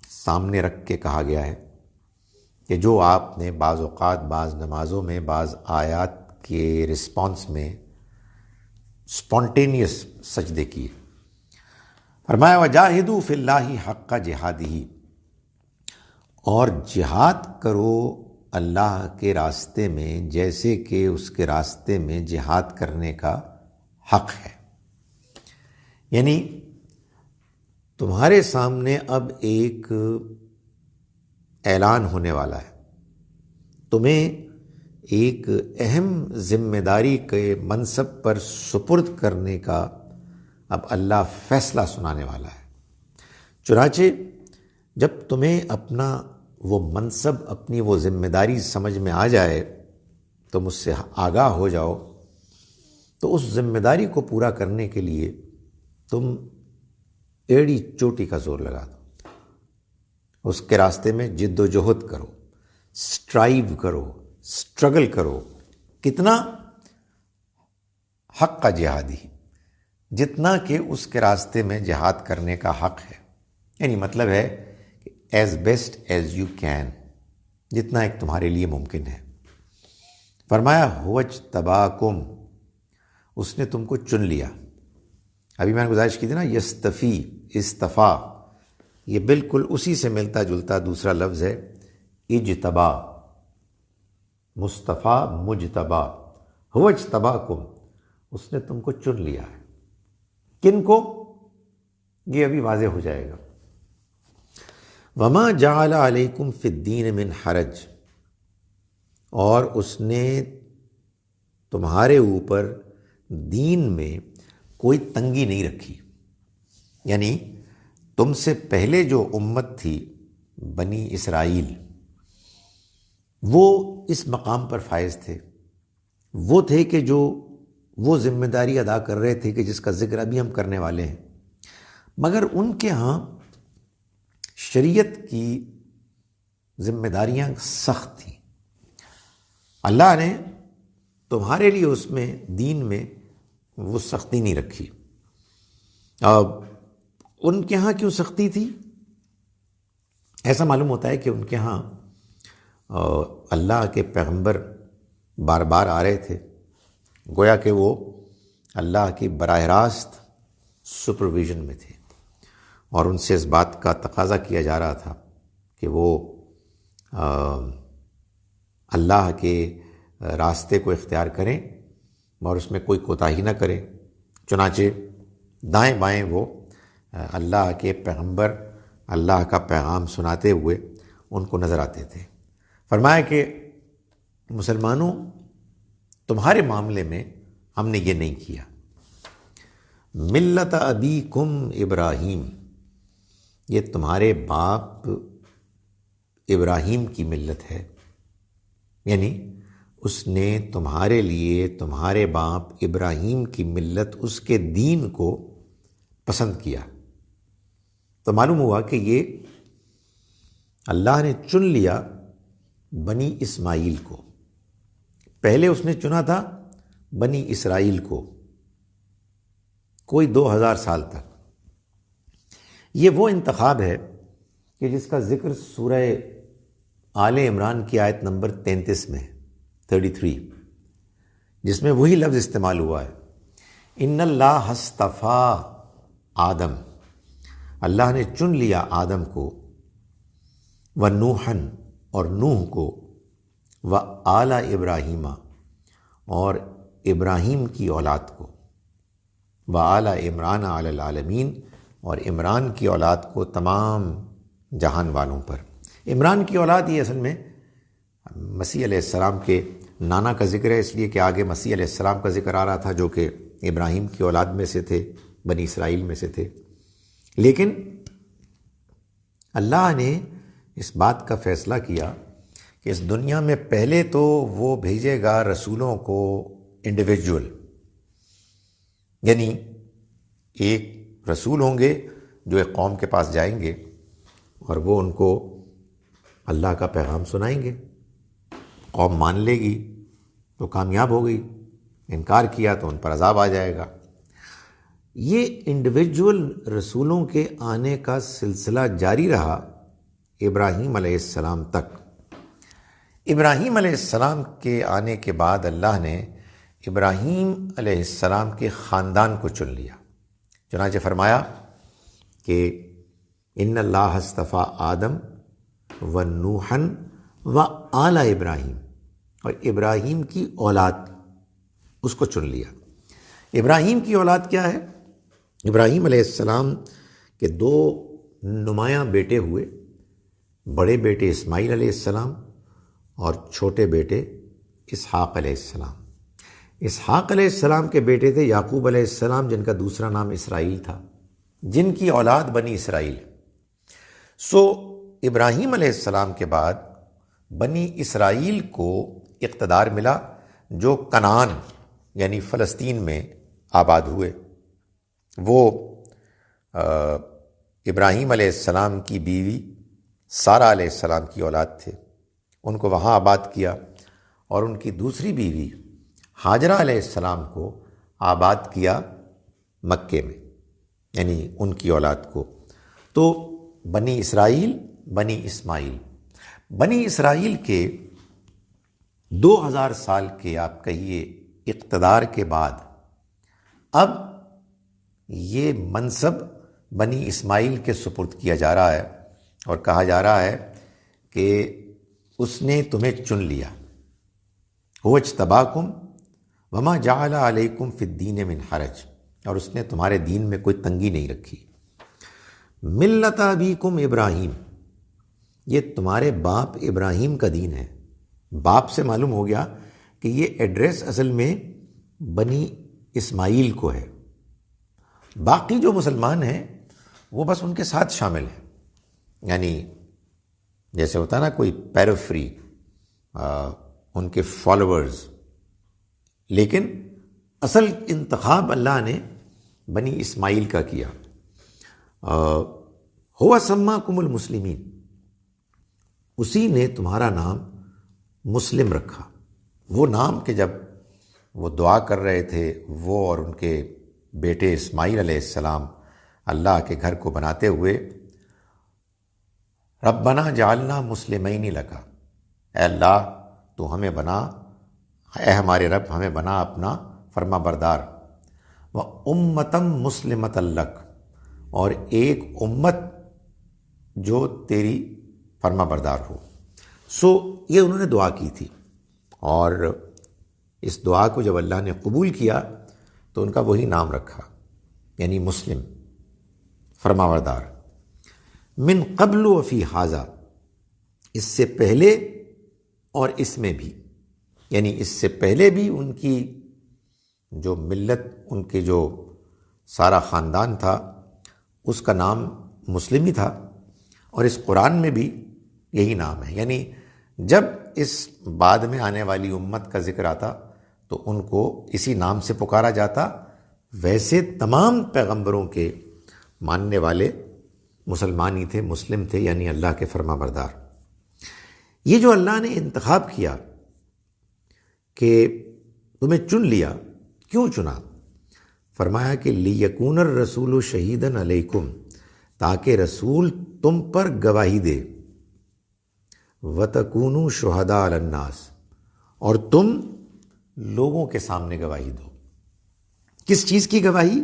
Speaker 1: سامنے رکھ کے کہا گیا ہے کہ جو آپ نے بعض اوقات بعض نمازوں میں بعض آیات کے رسپانس میں اسپونٹینیس سجدے کیے۔ فرمایا وَجَاهِدُوا فِي اللَّهِ حَقَّ جِهَادِهِ، اور جہاد کرو اللہ کے راستے میں جیسے کہ اس کے راستے میں جہاد کرنے کا حق ہے، یعنی تمہارے سامنے اب ایک اعلان ہونے والا ہے، تمہیں ایک اہم ذمہ داری کے منصب پر سپرد کرنے کا اب اللہ فیصلہ سنانے والا ہے۔ چنانچہ جب تمہیں اپنا وہ منصب، اپنی وہ ذمہ داری سمجھ میں آ جائے، تم اس سے آگاہ ہو جاؤ، تو اس ذمہ داری کو پورا کرنے کے لیے تم ایڑی چوٹی کا زور لگا دو، اس کے راستے میں جد و جہد کرو، اسٹرائیو کرو، اسٹرگل کرو۔ کتنا؟ حق کا جہادی، جتنا کہ اس کے راستے میں جہاد کرنے کا حق ہے، یعنی مطلب ہے کہ as best as you can, جتنا ایک تمہارے لیے ممکن ہے۔ فرمایا هو اجتباکم، اس نے تم کو چن لیا۔ ابھی میں نے گزارش کی تھی نا، یستفی، استفا، یہ بالکل اسی سے ملتا جلتا دوسرا لفظ ہے اجتبا، مصطفیٰ، مجتبا۔ هو اجتباکم، اس نے تم کو چن لیا ہے۔ کن کو؟ یہ ابھی واضح ہو جائے گا۔ وما جعل علیکم فی الدین من حرج، اور اس نے تمہارے اوپر دین میں کوئی تنگی نہیں رکھی، یعنی تم سے پہلے جو امت تھی بنی اسرائیل، وہ اس مقام پر فائز تھے، وہ تھے کہ جو وہ ذمہ داری ادا کر رہے تھے کہ جس کا ذکر ابھی ہم کرنے والے ہیں، مگر ان کے ہاں شریعت کی ذمہ داریاں سخت تھیں۔ اللہ نے تمہارے لیے اس میں دین میں وہ سختی نہیں رکھی۔ اب ان کے ہاں کیوں سختی تھی؟ ایسا معلوم ہوتا ہے کہ ان کے ہاں اللہ کے پیغمبر بار بار آ رہے تھے، گویا کہ وہ اللہ کی براہ راست سپرویژن میں تھے، اور ان سے اس بات کا تقاضا کیا جا رہا تھا کہ وہ اللہ کے راستے کو اختیار کریں اور اس میں کوئی کوتاہی نہ کریں۔ چنانچہ دائیں بائیں وہ اللہ کے پیغمبر اللہ کا پیغام سناتے ہوئے ان کو نظر آتے تھے۔ فرمایا کہ مسلمانوں، تمہارے معاملے میں ہم نے یہ نہیں کیا۔ ملت ابیکم ابراہیم، یہ تمہارے باپ ابراہیم کی ملت ہے، یعنی اس نے تمہارے لیے تمہارے باپ ابراہیم کی ملت، اس کے دین کو پسند کیا۔ تو معلوم ہوا کہ یہ اللہ نے چن لیا بنی اسماعیل کو، پہلے اس نے چنا تھا بنی اسرائیل کو کوئی 2000 سال تک۔ یہ وہ انتخاب ہے کہ جس کا ذکر سورہ آل عمران کی آیت نمبر 33 میں 33، جس میں وہی لفظ استعمال ہوا ہے، ان اللہ اصطفیٰ آدم، اللہ نے چن لیا آدم کو، و نوحن، اور نوح کو، و آل ابراہیم، اور ابراہیم کی اولاد کو، و آل عمران علی العالمین، اور عمران کی اولاد کو تمام جہان والوں پر۔ عمران کی اولاد یہ اصل میں مسیح علیہ السلام کے نانا کا ذکر ہے، اس لیے کہ آگے مسیح علیہ السلام کا ذکر آ رہا تھا جو کہ ابراہیم کی اولاد میں سے تھے، بنی اسرائیل میں سے تھے۔ لیکن اللہ نے اس بات کا فیصلہ کیا کہ اس دنیا میں پہلے تو وہ بھیجے گا رسولوں کو انڈیویجول، یعنی ایک رسول ہوں گے جو ایک قوم کے پاس جائیں گے اور وہ ان کو اللہ کا پیغام سنائیں گے، قوم مان لے گی تو کامیاب ہو گئی، انکار کیا تو ان پر عذاب آ جائے گا۔ یہ انڈیویجول رسولوں کے آنے کا سلسلہ جاری رہا ابراہیم علیہ السلام تک۔ ابراہیم علیہ السلام کے آنے کے بعد اللہ نے ابراہیم علیہ السلام کے خاندان کو چن لیا، چنانچہ فرمایا کہ ان اللہ اصطفیٰ آدم و نوحن و آل ابراہیم، اور ابراہیم کی اولاد اس کو چن لیا۔ ابراہیم کی اولاد کیا ہے؟ ابراہیم علیہ السلام کے 2 نمایاں بیٹے ہوئے، بڑے بیٹے اسماعیل علیہ السلام اور چھوٹے بیٹے اسحاق علیہ السلام۔ اسحاق علیہ السلام کے بیٹے تھے یعقوب علیہ السلام، جن کا دوسرا نام اسرائیل تھا، جن کی اولاد بنی اسرائیل۔ ابراہیم علیہ السلام کے بعد بنی اسرائیل کو اقتدار ملا، جو کنعان یعنی فلسطین میں آباد ہوئے۔ وہ ابراہیم علیہ السلام کی بیوی سارہ علیہ السلام کی اولاد تھے، ان کو وہاں آباد کیا، اور ان کی دوسری بیوی ہاجرہ علیہ السلام کو آباد کیا مکے میں، یعنی ان کی اولاد کو۔ تو بنی اسرائیل، بنی اسماعیل، بنی اسرائیل کے 2000 سال کے آپ کہیے اقتدار کے بعد اب یہ منصب بنی اسماعیل کے سپرد کیا جا رہا ہے، اور کہا جا رہا ہے کہ اس نے تمہیں چن لیا، هو اجتباکم وما جعل علیکم فی الدین من حرج، اور اس نے تمہارے دین میں کوئی تنگی نہیں رکھی۔ ملت ابیکم ابراہیم، یہ تمہارے باپ ابراہیم کا دین ہے۔ باپ سے معلوم ہو گیا کہ یہ ایڈریس اصل میں بنی اسماعیل کو ہے، باقی جو مسلمان ہیں وہ بس ان کے ساتھ شامل ہیں، یعنی جیسے ہوتا ہے نا کوئی پیروفری، ان کے فالوورز، لیکن اصل انتخاب اللہ نے بنی اسماعیل کا کیا۔ ہوا سماکم المسلمین، اسی نے تمہارا نام مسلم رکھا۔ وہ نام کہ جب وہ دعا کر رہے تھے، وہ اور ان کے بیٹے اسماعیل علیہ السلام اللہ کے گھر کو بناتے ہوئے، ربنا جعلنا مسلمین لک، اے اللہ تو ہمیں بنا، اے ہمارے رب ہمیں بنا اپنا فرما بردار، و امتم مسلمۃ لک، اور ایک امت جو تیری فرما بردار ہو۔ سو یہ انہوں نے دعا کی تھی، اور اس دعا کو جب اللہ نے قبول کیا تو ان کا وہی نام رکھا، یعنی مسلم، فرما بردار۔ من قبل و فی ھذا، اس سے پہلے اور اس میں بھی، یعنی اس سے پہلے بھی ان کی جو ملت، ان کے جو سارا خاندان تھا اس کا نام مسلم ہی تھا، اور اس قرآن میں بھی یہی نام ہے، یعنی جب اس بعد میں آنے والی امت کا ذکر آتا تو ان کو اسی نام سے پکارا جاتا۔ ویسے تمام پیغمبروں کے ماننے والے مسلمان ہی تھے، مسلم تھے، یعنی اللہ کے فرما بردار۔ یہ جو اللہ نے انتخاب کیا کہ تمہیں چن لیا، کیوں چنا؟ فرمایا کہ لیکون الرسول شہیداً علیکم، تاکہ رسول تم پر گواہی دے، وَتَكُونُوا شُهَدَاءَ عَلَى النَّاسِ، اور تم لوگوں کے سامنے گواہی دو۔ کس چیز کی گواہی؟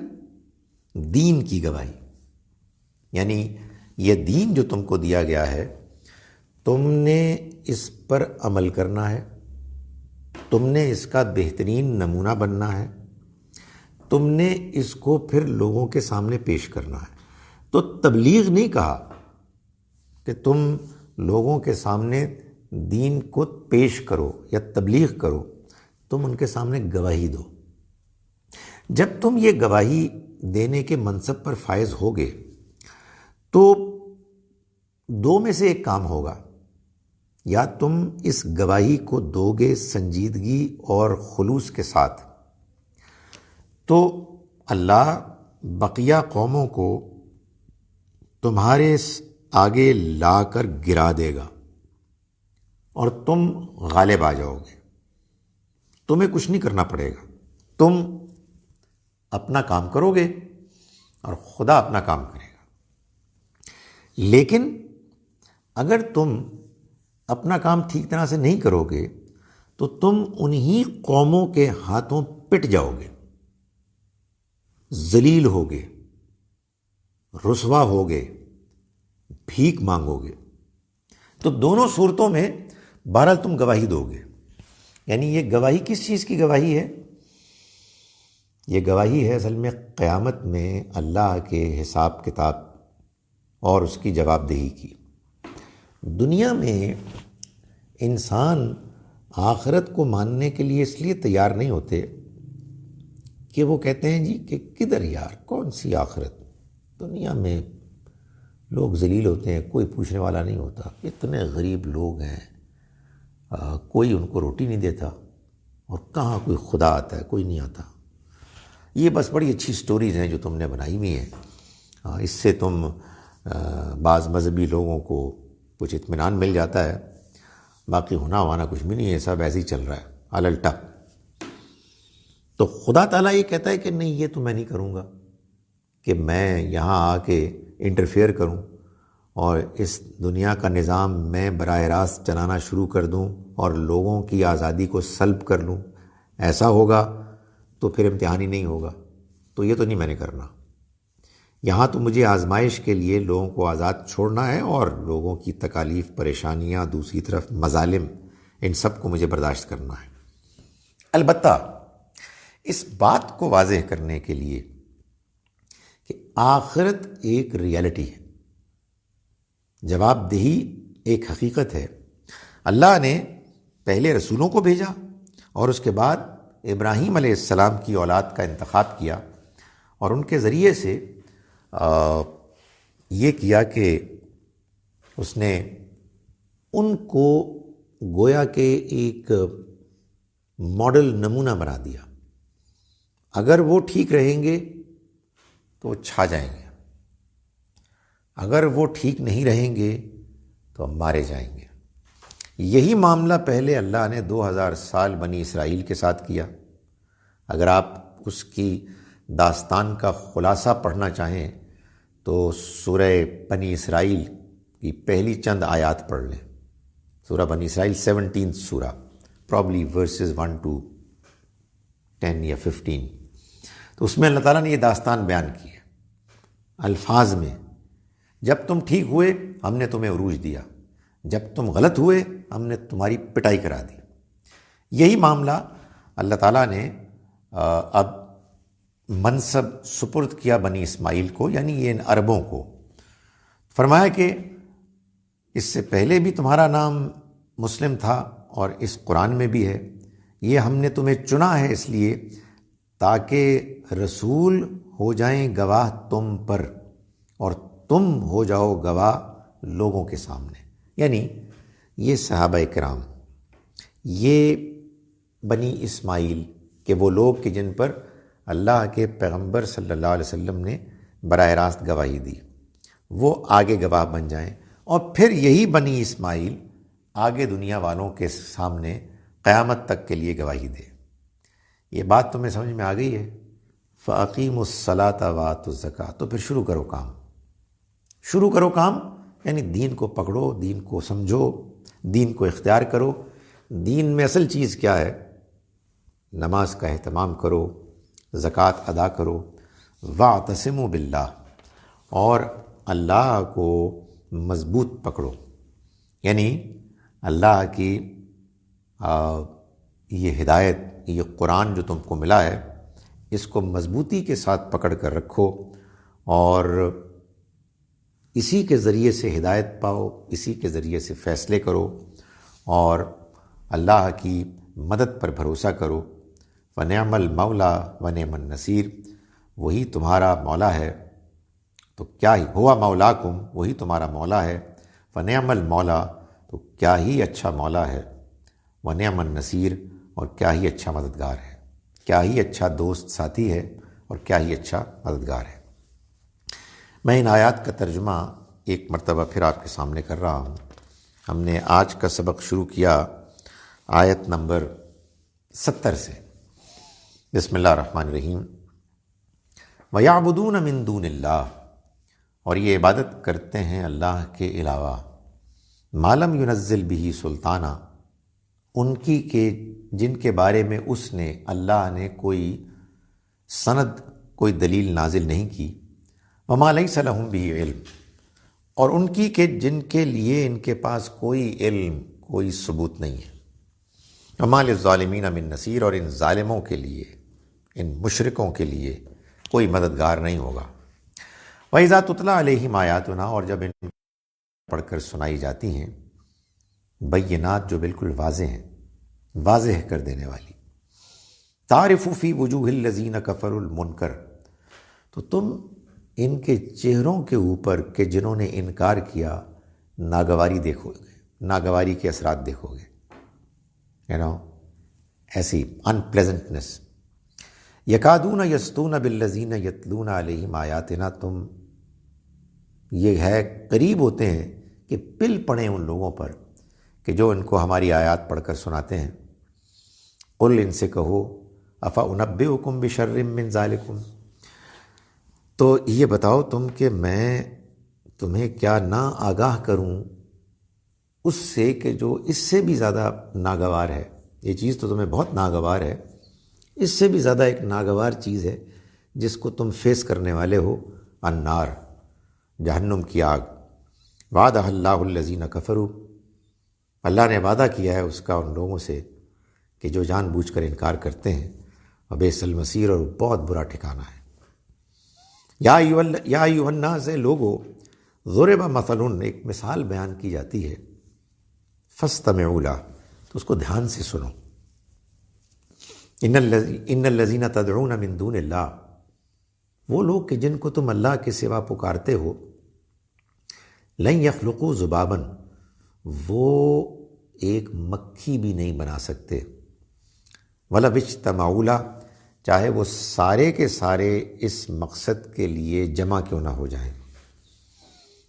Speaker 1: دین کی گواہی، یعنی یہ دین جو تم کو دیا گیا ہے تم نے اس پر عمل کرنا ہے، تم نے اس کا بہترین نمونہ بننا ہے، تم نے اس کو پھر لوگوں کے سامنے پیش کرنا ہے۔ تو تبلیغ نہیں کہا کہ تم لوگوں کے سامنے دین کو پیش کرو یا تبلیغ کرو، تم ان کے سامنے گواہی دو۔ جب تم یہ گواہی دینے کے منصب پر فائز ہوگے تو دو میں سے ایک کام ہوگا، یا تم اس گواہی کو دو گے سنجیدگی اور خلوص کے ساتھ، تو اللہ بقیہ قوموں کو تمہارے آگے لا کر گرا دے گا اور تم غالب آ جاؤ گے، تمہیں کچھ نہیں کرنا پڑے گا، تم اپنا کام کرو گے اور خدا اپنا کام کرے گا۔ لیکن اگر تم اپنا کام ٹھیک طرح سے نہیں کرو گے تو تم انہی قوموں کے ہاتھوں پٹ جاؤ گے، ذلیل ہوگے، رسوا ہوگے، بھیک مانگو گے۔ تو دونوں صورتوں میں بہرحال تم گواہی دو گے۔ یعنی یہ گواہی کس چیز کی گواہی ہے؟ یہ گواہی ہے اصل میں قیامت میں اللہ کے حساب کتاب اور اس کی جواب دہی کی۔ دنیا میں انسان آخرت کو ماننے کے لیے اس لیے تیار نہیں ہوتے کہ وہ کہتے ہیں جی کہ کدھر یار، کون سی آخرت، دنیا میں لوگ ذلیل ہوتے ہیں، کوئی پوچھنے والا نہیں ہوتا، اتنے غریب لوگ ہیں، کوئی ان کو روٹی نہیں دیتا، اور کہاں کوئی خدا آتا ہے، کوئی نہیں آتا۔ یہ بس بڑی اچھی سٹوریز ہیں جو تم نے بنائی ہوئی ہیں، اس سے تم بعض مذہبی لوگوں کو کچھ اطمینان مل جاتا ہے، باقی ہونا ہوانا کچھ بھی نہیں ہے، سب ایسے ہی چل رہا ہے الٹا۔ تو خدا تعالیٰ یہ کہتا ہے کہ نہیں، یہ تو میں نہیں کروں گا کہ میں یہاں آ کے انٹرفیئر کروں اور اس دنیا کا نظام میں براہ راست چلانا شروع کر دوں اور لوگوں کی آزادی کو سلب کر لوں۔ ایسا ہوگا تو پھر امتحان ہی نہیں ہوگا، تو یہ تو نہیں میں نے کرنا۔ یہاں تو مجھے آزمائش کے لیے لوگوں کو آزاد چھوڑنا ہے، اور لوگوں کی تکالیف، پریشانیاں، دوسری طرف مظالم، ان سب کو مجھے برداشت کرنا ہے۔ البتہ اس بات کو واضح کرنے کے لیے کہ آخرت ایک ریالٹی ہے، جواب دہی ایک حقیقت ہے، اللہ نے پہلے رسولوں کو بھیجا اور اس کے بعد ابراہیم علیہ السلام کی اولاد کا انتخاب کیا، اور ان کے ذریعے سے یہ کیا کہ اس نے ان کو گویا کہ ایک ماڈل، نمونہ بنا دیا۔ اگر وہ ٹھیک رہیں گے تو وہ چھا جائیں گے، اگر وہ ٹھیک نہیں رہیں گے تو مارے جائیں گے۔ یہی معاملہ پہلے اللہ نے 2000 سال بنی اسرائیل کے ساتھ کیا۔ اگر آپ اس کی داستان کا خلاصہ پڑھنا چاہیں تو سورہ بنی اسرائیل کی پہلی چند آیات پڑھ لیں، سورہ بنی اسرائیل 17 سورہ، پرابلی ورسز 1 to 10 یا 15۔ تو اس میں اللہ تعالیٰ نے یہ داستان بیان کی ہے الفاظ میں، جب تم ٹھیک ہوئے ہم نے تمہیں عروج دیا، جب تم غلط ہوئے ہم نے تمہاری پٹائی کرا دی۔ یہی معاملہ اللہ تعالیٰ نے اب منصب سپرد کیا بنی اسماعیل کو، یعنی یہ ان عربوں کو۔ فرمایا کہ اس سے پہلے بھی تمہارا نام مسلم تھا اور اس قرآن میں بھی ہے، یہ ہم نے تمہیں چنا ہے اس لیے تاکہ رسول ہو جائیں گواہ تم پر اور تم ہو جاؤ گواہ لوگوں کے سامنے۔ یعنی یہ صحابہ کرام، یہ بنی اسماعیل کہ وہ لوگ کہ جن پر اللہ کے پیغمبر صلی اللہ علیہ وسلم نے براہ راست گواہی دی، وہ آگے گواہ بن جائیں، اور پھر یہی بنی اسماعیل آگے دنیا والوں کے سامنے قیامت تک کے لیے گواہی دے۔ یہ بات تمہیں سمجھ میں آ گئی ہے؟ فَأَقِیمُوا الصَّلَاةَ وَآتُوا الزَّکَاةَ، تو پھر شروع کرو کام، شروع کرو کام، یعنی دین کو پکڑو، دین کو سمجھو، دین کو اختیار کرو۔ دین میں اصل چیز کیا ہے؟ نماز کا اہتمام کرو، زکوٰۃ ادا کرو، وَاعْتَصِمُوا بِاللَّهِ، اور اللہ کو مضبوط پکڑو، یعنی اللہ کی یہ ہدایت، یہ قرآن جو تم کو ملا ہے، اس کو مضبوطی کے ساتھ پکڑ کر رکھو، اور اسی کے ذریعے سے ہدایت پاؤ، اسی کے ذریعے سے فیصلے کرو، اور اللہ کی مدد پر بھروسہ کرو۔ فَنِعْمَ الْمَوْلَى وَنِعْمَ النَّصِيرُ، وہی تمہارا مولا ہے، تو کیا ہی ہوا مولاکم، وہی تمہارا مولا ہے۔ فَنِعْمَ الْمَوْلَى، تو کیا ہی اچھا مولا ہے، وَنِعْمَ النَّصِيرُ، اور کیا ہی اچھا مددگار ہے، کیا ہی اچھا دوست ساتھی ہے، اور کیا ہی اچھا مددگار ہے۔ میں ان آیات کا ترجمہ ایک مرتبہ پھر آپ کے سامنے کر رہا ہوں۔ ہم نے آج کا سبق شروع کیا آیت نمبر 70 سے۔ بسم اللہ الرحمن الرحیم۔ وَيَعْبُدُونَ مِن دُونِ اللَّهِ، اور یہ عبادت کرتے ہیں اللہ کے علاوہ، مَا لَمْ يُنَزِّلْ بِهِ سُلْطَانًا، ان کی کہ جن کے بارے میں اس نے، اللہ نے کوئی سند، کوئی دلیل نازل نہیں کی۔ وَمَا لَيْسَ لَهُم بِهِ عِلْمٌ، اور ان کی کہ جن کے لیے ان کے پاس کوئی علم، کوئی ثبوت نہیں ہے۔ وَمَا لِلظَّالِمِينَ مِن نَصِيرٍ، اور ان ظالموں کے لیے، ان مشرکوں کے لیے کوئی مددگار نہیں ہوگا۔ وَإِذَا تُتْلَىٰ عَلَيْهِمْ آیاتُنَا، اور جب ان پڑھ کر سنائی جاتی ہیں، بینات جو بالکل واضح ہیں، واضح کر دینے والی، تعرف فی وجوہ الذین کفروا المنکر، تو تم ان کے چہروں کے اوپر کہ جنہوں نے انکار کیا ناگواری دیکھو گے، ناگواری کے اثرات دیکھو گے، ایسی انپلیزنٹنس۔ یکادون یسطون بالذین یتلون علیہم آیاتنا، تم یہ ہے قریب ہوتے ہیں کہ پل پڑیں ان لوگوں پر کہ جو ان کو ہماری آیات پڑھ کر سناتے ہیں۔ قل، ان سے کہو، افانبئکم بشر من ذالکم، تو یہ بتاؤ تم کہ میں تمہیں کیا نہ آگاہ کروں اس سے کہ جو اس سے بھی زیادہ ناگوار ہے۔ یہ چیز تو تمہیں بہت ناگوار ہے، اس سے بھی زیادہ ایک ناگوار چیز ہے جس کو تم فیس کرنے والے ہو، النار، جہنم کی آگ۔ وعدہ اللہ الذین کفروا، اللہ نے وعدہ کیا ہے اس کا ان لوگوں سے کہ جو جان بوجھ کر انکار کرتے ہیں، وبئس المصیر، اور بہت برا ٹھکانہ ہے۔ یا ایھا الناس، لوگو، ضرب مثل، ایک مثال بیان کی جاتی ہے، فاستمعوا لہ، تو اس کو دھیان سے سنو۔ ان الذین تدعون من دون اللہ، وہ لوگ کہ جن کو تم اللہ کے سوا پکارتے ہو، لن یخلقوا ذبابا، وہ ایک مکھی بھی نہیں بنا سکتے، ولو اجتمعوا لہ، چاہے وہ سارے کے سارے اس مقصد کے لیے جمع کیوں نہ ہو جائیں۔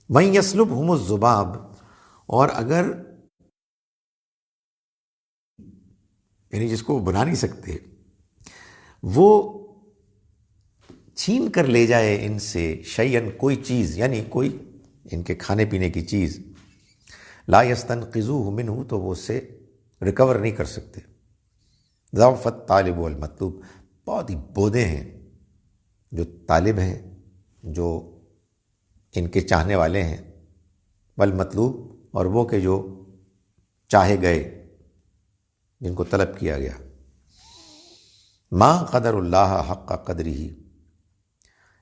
Speaker 1: وَإِن يَسْلُبْهُمُ الذُّبَابُ، اور اگر، یعنی جس کو وہ بنا نہیں سکتے، وہ چھین کر لے جائے ان سے شیئن، کوئی چیز، یعنی کوئی ان کے کھانے پینے کی چیز، لا یستنقذوہ منہ، تو وہ اسے ریکور نہیں کر سکتے۔ ضعف الطالب والمطلوب، بہت ہی بودے ہیں جو طالب ہیں، جو ان کے چاہنے والے ہیں، والمطلوب، اور وہ کہ جو چاہے گئے، جن کو طلب کیا گیا۔ ما قدر اللہ حق قدرہ،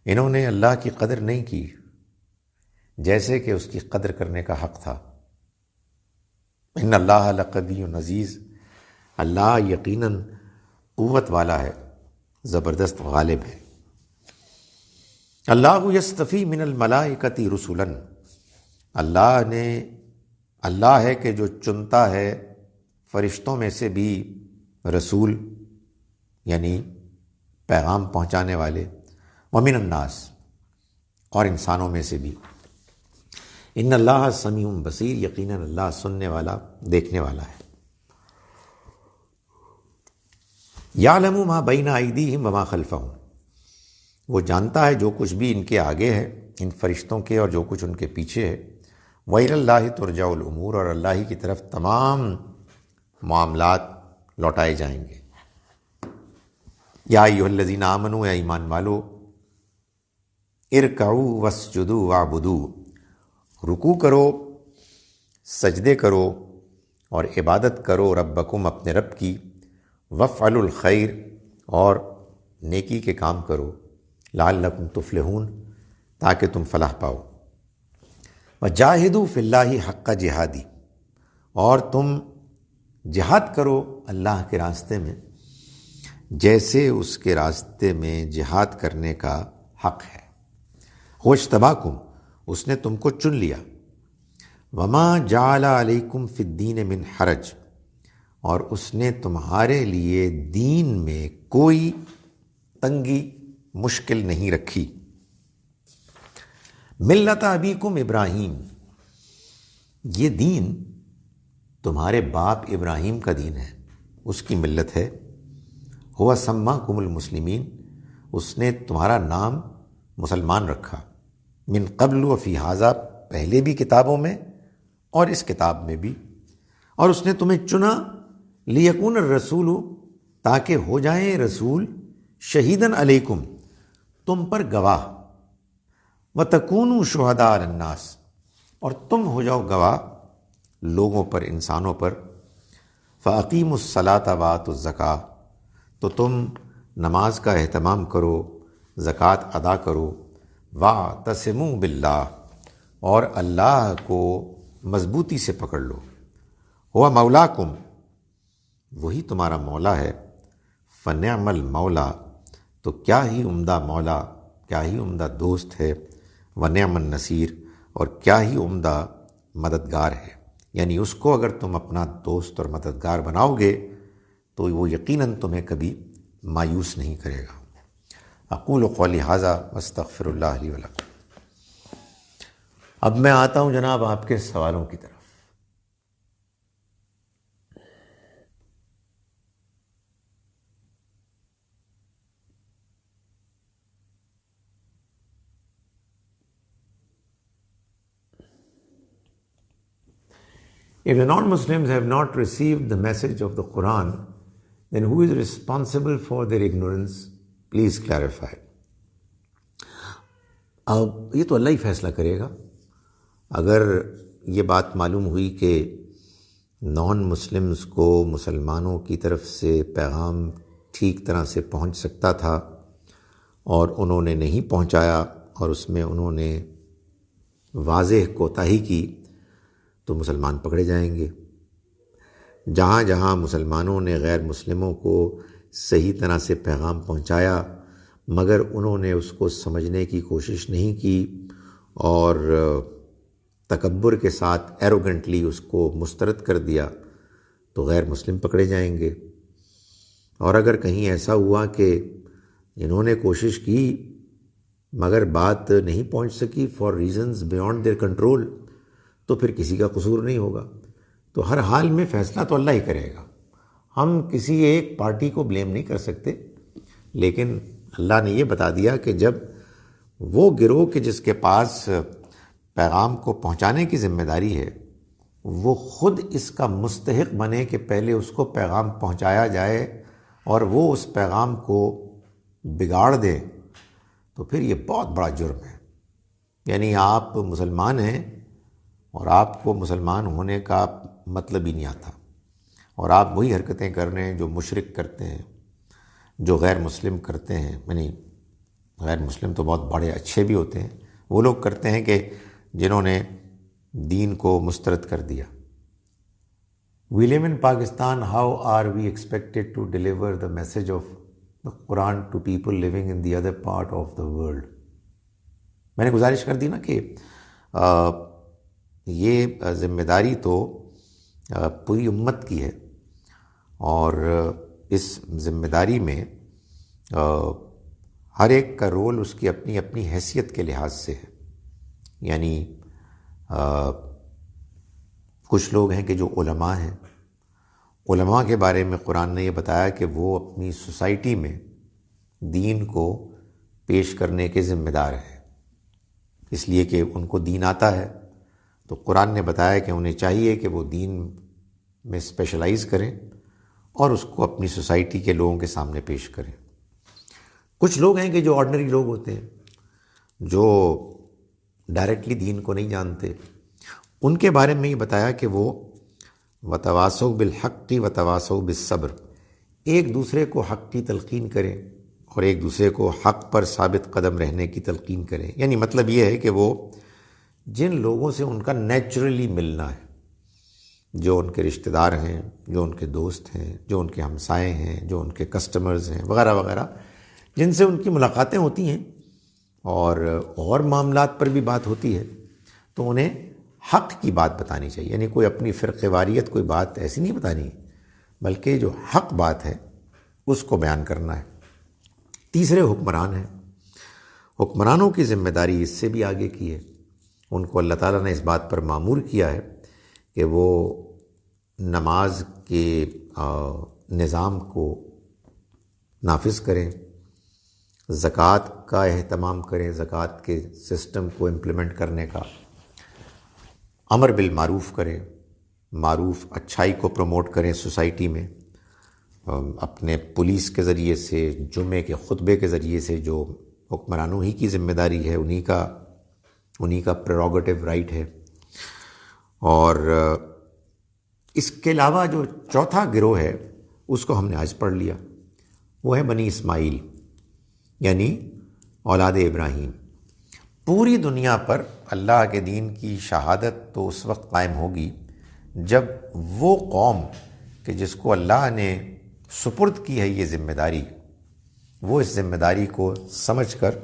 Speaker 1: انہوں نے اللہ کی قدر نہیں کی جیسے کہ اس کی قدر کرنے کا حق تھا۔ ان اللہ لقوی عزیز، اللہ یقیناً قوت والا ہے، زبردست غالب ہے۔ اللہ یصطفی من الملائکۃ رسلا، اللہ ہے کہ جو چنتا ہے فرشتوں میں سے بھی رسول، یعنی پیغام پہنچانے والے، ومن الناس، اور انسانوں میں سے بھی۔ ان اللہ سمیع بصیر، یقیناً اللہ سننے والا، دیکھنے والا ہے۔ یعلم ما بین ایدیہم وما خلفہم، وہ جانتا ہے جو کچھ بھی ان کے آگے ہے، ان فرشتوں کے، اور جو کچھ ان کے پیچھے ہے۔ وإلی اللہ ترجع الامور، اور اللہ ہی کی طرف تمام معاملات لوٹائے جائیں گے۔ یا ایھا الذین آمنوا، اے ایمان والو، ارکعوا واسجدوا واعبدوا، رکوع کرو، سجدے کرو، اور عبادت کرو ربکم، اپنے رب کی، وافعلوا الخیر، اور نیکی کے کام کرو، لعلکم تفلحون، تاکہ تم فلاح پاؤ۔ وجاہدوا فی اللہ حق جہادی، اور تم جہاد کرو اللہ کے راستے میں جیسے اس کے راستے میں جہاد کرنے کا حق ہے۔ هو اجتباکم، اس نے تم کو چن لیا۔ وما جعل علیکم فی الدین من حرج، اور اس نے تمہارے لیے دین میں کوئی تنگی، مشکل نہیں رکھی۔ ملت ابیکم ابراہیم، یہ دین تمہارے باپ ابراہیم کا دین ہے، اس کی ملت ہے۔ ہوا سماکم المسلمین، اس نے تمہارا نام مسلمان رکھا، من قبل وفی ھذا، پہلے بھی کتابوں میں اور اس کتاب میں بھی، اور اس نے تمہیں چنا لیکون الرسول، تاکہ ہو جائیں رسول، شہیداً علیکم، تم پر گواہ، وتکونوا شہداء علی الناس، اور تم ہو جاؤ گواہ لوگوں پر، انسانوں پر۔ فاقیموا الصلاۃ وآتوا الزکاۃ، تو تم نماز کا اہتمام کرو، زکوٰۃ ادا کرو۔ واعتصموا باللہ، اور اللہ کو مضبوطی سے پکڑ لو۔ ہوا مولاکم، وہی تمہارا مولا ہے۔ فنعم المولا، تو کیا ہی عمدہ مولا، کیا ہی عمدہ دوست ہے۔ ونعم النصیر، اور کیا ہی عمدہ مددگار ہے، یعنی اس کو اگر تم اپنا دوست اور مددگار بناؤ گے تو وہ یقیناً تمہیں کبھی مایوس نہیں کرے گا۔ اقول قولی ھذا واستغفر اللہ لی ولکم۔ اب میں آتا ہوں جناب آپ کے سوالوں کی طرف. If the non-Muslims have not received the message of the Quran, then who is responsible for their ignorance? Please clarify. اب یہ تو اللہ ہی فیصلہ کرے گا. اگر یہ بات معلوم ہوئی کہ نان مسلمز کو مسلمانوں کی طرف سے پیغام ٹھیک طرح سے پہنچ سکتا تھا اور انہوں نے نہیں پہنچایا اور اس میں انہوں نے واضح کوتاہی کی تو مسلمان پکڑے جائیں گے. جہاں جہاں مسلمانوں نے غیر مسلموں کو صحیح طرح سے پیغام پہنچایا مگر انہوں نے اس کو سمجھنے کی کوشش نہیں کی اور تکبر کے ساتھ ایروگنٹلی اس کو مسترد کر دیا تو غیر مسلم پکڑے جائیں گے. اور اگر کہیں ایسا ہوا کہ انہوں نے کوشش کی مگر بات نہیں پہنچ سکی for reasons beyond their control تو پھر کسی کا قصور نہیں ہوگا. تو ہر حال میں فیصلہ تو اللہ ہی کرے گا. ہم کسی ایک پارٹی کو بلیم نہیں کر سکتے، لیکن اللہ نے یہ بتا دیا کہ جب وہ گروہ کہ جس کے پاس پیغام کو پہنچانے کی ذمہ داری ہے وہ خود اس کا مستحق بنے کہ پہلے اس کو پیغام پہنچایا جائے اور وہ اس پیغام کو بگاڑ دے تو پھر یہ بہت بڑا جرم ہے. یعنی آپ مسلمان ہیں اور آپ کو مسلمان ہونے کا مطلب ہی نہیں آتا اور آپ وہی حرکتیں کر رہے ہیں جو مشرک کرتے ہیں، جو غیر مسلم کرتے ہیں. یعنی غیر مسلم تو بہت بڑے اچھے بھی ہوتے ہیں، وہ لوگ کرتے ہیں کہ جنہوں نے دین کو مسترد کر دیا. We live in Pakistan. How are we expected to deliver the message of the Quran to people living in the other part of the world? میں نے گزارش کر دی نا کہ یہ ذمہ داری تو پوری امت کی ہے اور اس ذمہ داری میں ہر ایک کا رول اس کی اپنی اپنی حیثیت کے لحاظ سے ہے. یعنی کچھ لوگ ہیں کہ جو علماء ہیں، علماء کے بارے میں قرآن نے یہ بتایا کہ وہ اپنی سوسائٹی میں دین کو پیش کرنے کے ذمہ دار ہیں، اس لیے کہ ان کو دین آتا ہے. تو قرآن نے بتایا کہ انہیں چاہیے کہ وہ دین میں اسپیشلائز کریں اور اس کو اپنی سوسائٹی کے لوگوں کے سامنے پیش کریں. کچھ لوگ ہیں کہ جو آرڈنری لوگ ہوتے ہیں، جو ڈائریکٹلی دین کو نہیں جانتے، ان کے بارے میں یہ بتایا کہ وہ وتواصوا بالحق وتواصوا بالصبر، ایک دوسرے کو حق کی تلقین کریں اور ایک دوسرے کو حق پر ثابت قدم رہنے کی تلقین کریں. یعنی مطلب یہ ہے کہ وہ جن لوگوں سے ان کا نیچرلی ملنا ہے، جو ان کے رشتہ دار ہیں، جو ان کے دوست ہیں، جو ان کے ہمسائے ہیں، جو ان کے کسٹمرز ہیں وغیرہ وغیرہ، جن سے ان کی ملاقاتیں ہوتی ہیں اور معاملات پر بھی بات ہوتی ہے، تو انہیں حق کی بات بتانی چاہیے. یعنی کوئی اپنی فرقہ واریت کوئی بات ایسی نہیں بتانی، بلکہ جو حق بات ہے اس کو بیان کرنا ہے. تیسرے حکمران ہیں. حکمرانوں کی ذمہ داری اس سے بھی آگے کی ہے. ان کو اللہ تعالیٰ نے اس بات پر مامور کیا ہے کہ وہ نماز کے نظام کو نافذ کریں، زکوٰۃ کا اہتمام کریں، زکوٰۃ کے سسٹم کو امپلیمنٹ کرنے کا، امر بالمعروف کریں، معروف اچھائی کو پروموٹ کریں سوسائٹی میں، اپنے پولیس کے ذریعے سے، جمعے کے خطبے کے ذریعے سے، جو حکمرانوں ہی کی ذمہ داری ہے، انہی کا پریروگیٹو رائٹ ہے. اور اس کے علاوہ جو چوتھا گروہ ہے اس کو ہم نے آج پڑھ لیا، وہ ہے بنی اسماعیل، یعنی اولاد ابراہیم. پوری دنیا پر اللہ کے دین کی شہادت تو اس وقت قائم ہوگی جب وہ قوم کہ جس کو اللہ نے سپرد کی ہے یہ ذمہ داری، وہ اس ذمہ داری کو سمجھ کر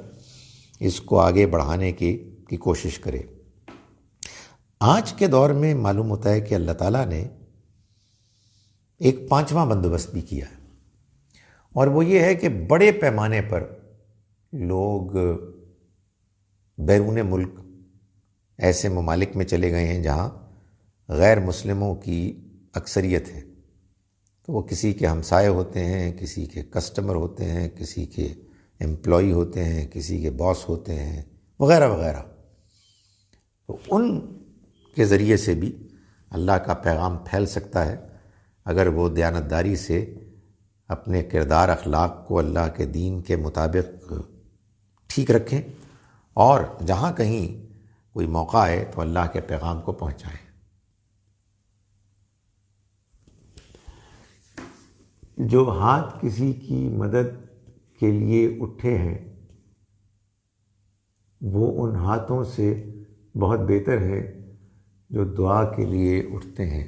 Speaker 1: اس کو آگے بڑھانے کی کوشش کرے. آج کے دور میں معلوم ہوتا ہے کہ اللہ تعالیٰ نے ایک پانچواں بندوبست بھی کیا ہے، اور وہ یہ ہے کہ بڑے پیمانے پر لوگ بیرون ملک ایسے ممالک میں چلے گئے ہیں جہاں غیر مسلموں کی اکثریت ہے، تو وہ کسی کے ہمسائے ہوتے ہیں، کسی کے کسٹمر ہوتے ہیں، کسی کے امپلائی ہوتے ہیں، کسی کے باس ہوتے ہیں، وغیرہ وغیرہ. تو ان کے ذریعے سے بھی اللہ کا پیغام پھیل سکتا ہے اگر وہ دیانتداری سے اپنے کردار اخلاق کو اللہ کے دین کے مطابق ٹھیک رکھیں، اور جہاں کہیں کوئی موقع آئے تو اللہ کے پیغام کو پہنچائیں. جو ہاتھ کسی کی مدد کے لیے اٹھے ہیں وہ ان ہاتھوں سے بہت بہتر ہے جو دعا کے لیے اٹھتے ہیں.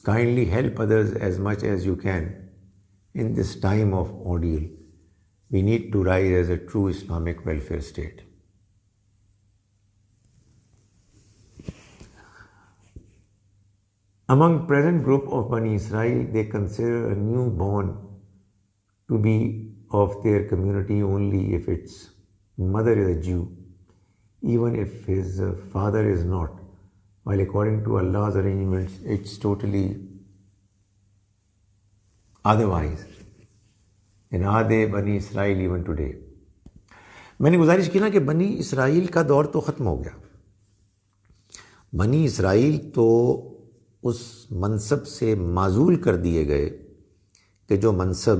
Speaker 1: Kindly help others as much as you can in this time of ordeal. We need to rise as a true Islamic welfare state. Among present group of Bani Israel, they consider a newborn to be of their community only if its mother is a Jew, even if his father is not. While according to Allah's arrangements, it's totally otherwise. And are they Bani Israel even today? میں نے گزارش کی نا کہ بنی اسرائیل کا دور تو ختم ہو گیا. بنی اسرائیل تو اس منصب سے معزول کر دیے گئے کہ جو منصب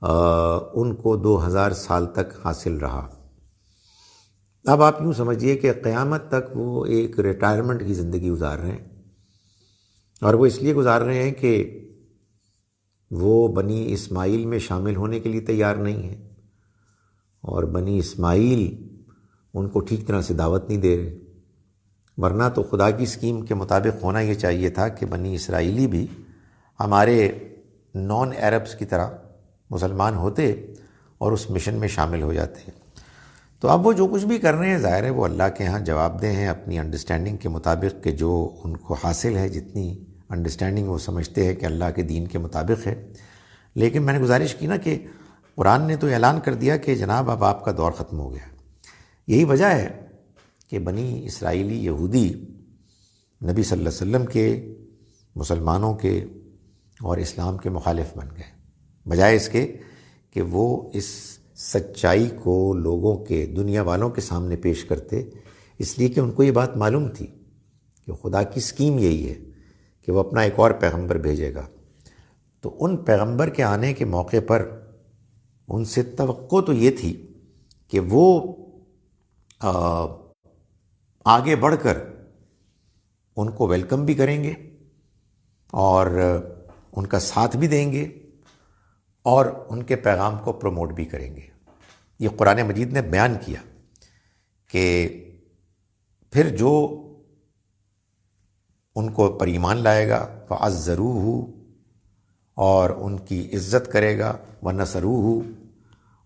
Speaker 1: ان کو 2000 سال تک حاصل رہا. اب آپ یوں سمجھیے کہ قیامت تک وہ ایک ریٹائرمنٹ کی زندگی گزار رہے ہیں، اور وہ اس لیے گزار رہے ہیں کہ وہ بنی اسماعیل میں شامل ہونے کے لیے تیار نہیں ہیں، اور بنی اسماعیل ان کو ٹھیک طرح سے دعوت نہیں دے رہے. ورنہ تو خدا کی اسکیم کے مطابق ہونا یہ چاہیے تھا کہ بنی اسرائیلی بھی ہمارے نان عربس کی طرح مسلمان ہوتے اور اس مشن میں شامل ہو جاتے. تو اب وہ جو کچھ بھی کر رہے ہیں ظاہر ہے وہ اللہ کے ہاں جواب دہ ہیں اپنی انڈرسٹینڈنگ کے مطابق، کہ جو ان کو حاصل ہے، جتنی انڈرسٹینڈنگ وہ سمجھتے ہیں کہ اللہ کے دین کے مطابق ہے. لیکن میں نے گزارش کی نا کہ قرآن نے تو اعلان کر دیا کہ جناب اب آپ کا دور ختم ہو گیا. یہی وجہ ہے کہ بنی اسرائیلی یہودی نبی صلی اللہ علیہ وسلم کے، مسلمانوں کے اور اسلام کے مخالف بن گئے، بجائے اس کے کہ وہ اس سچائی کو لوگوں کے، دنیا والوں کے سامنے پیش کرتے. اس لیے کہ ان کو یہ بات معلوم تھی کہ خدا کی اسکیم یہی ہے کہ وہ اپنا ایک اور پیغمبر بھیجے گا. تو ان پیغمبر کے آنے کے موقع پر ان سے توقع تو یہ تھی کہ وہ آگے بڑھ کر ان کو ویلکم بھی کریں گے اور ان کا ساتھ بھی دیں گے اور ان کے پیغام کو پروموٹ بھی کریں گے. یہ قرآن مجید نے بیان کیا کہ پھر جو ان کو پر ایمان لائے گا فَعَزَّرُوهُ، اور ان کی عزت کرے گا، وَنَصَرُوهُ،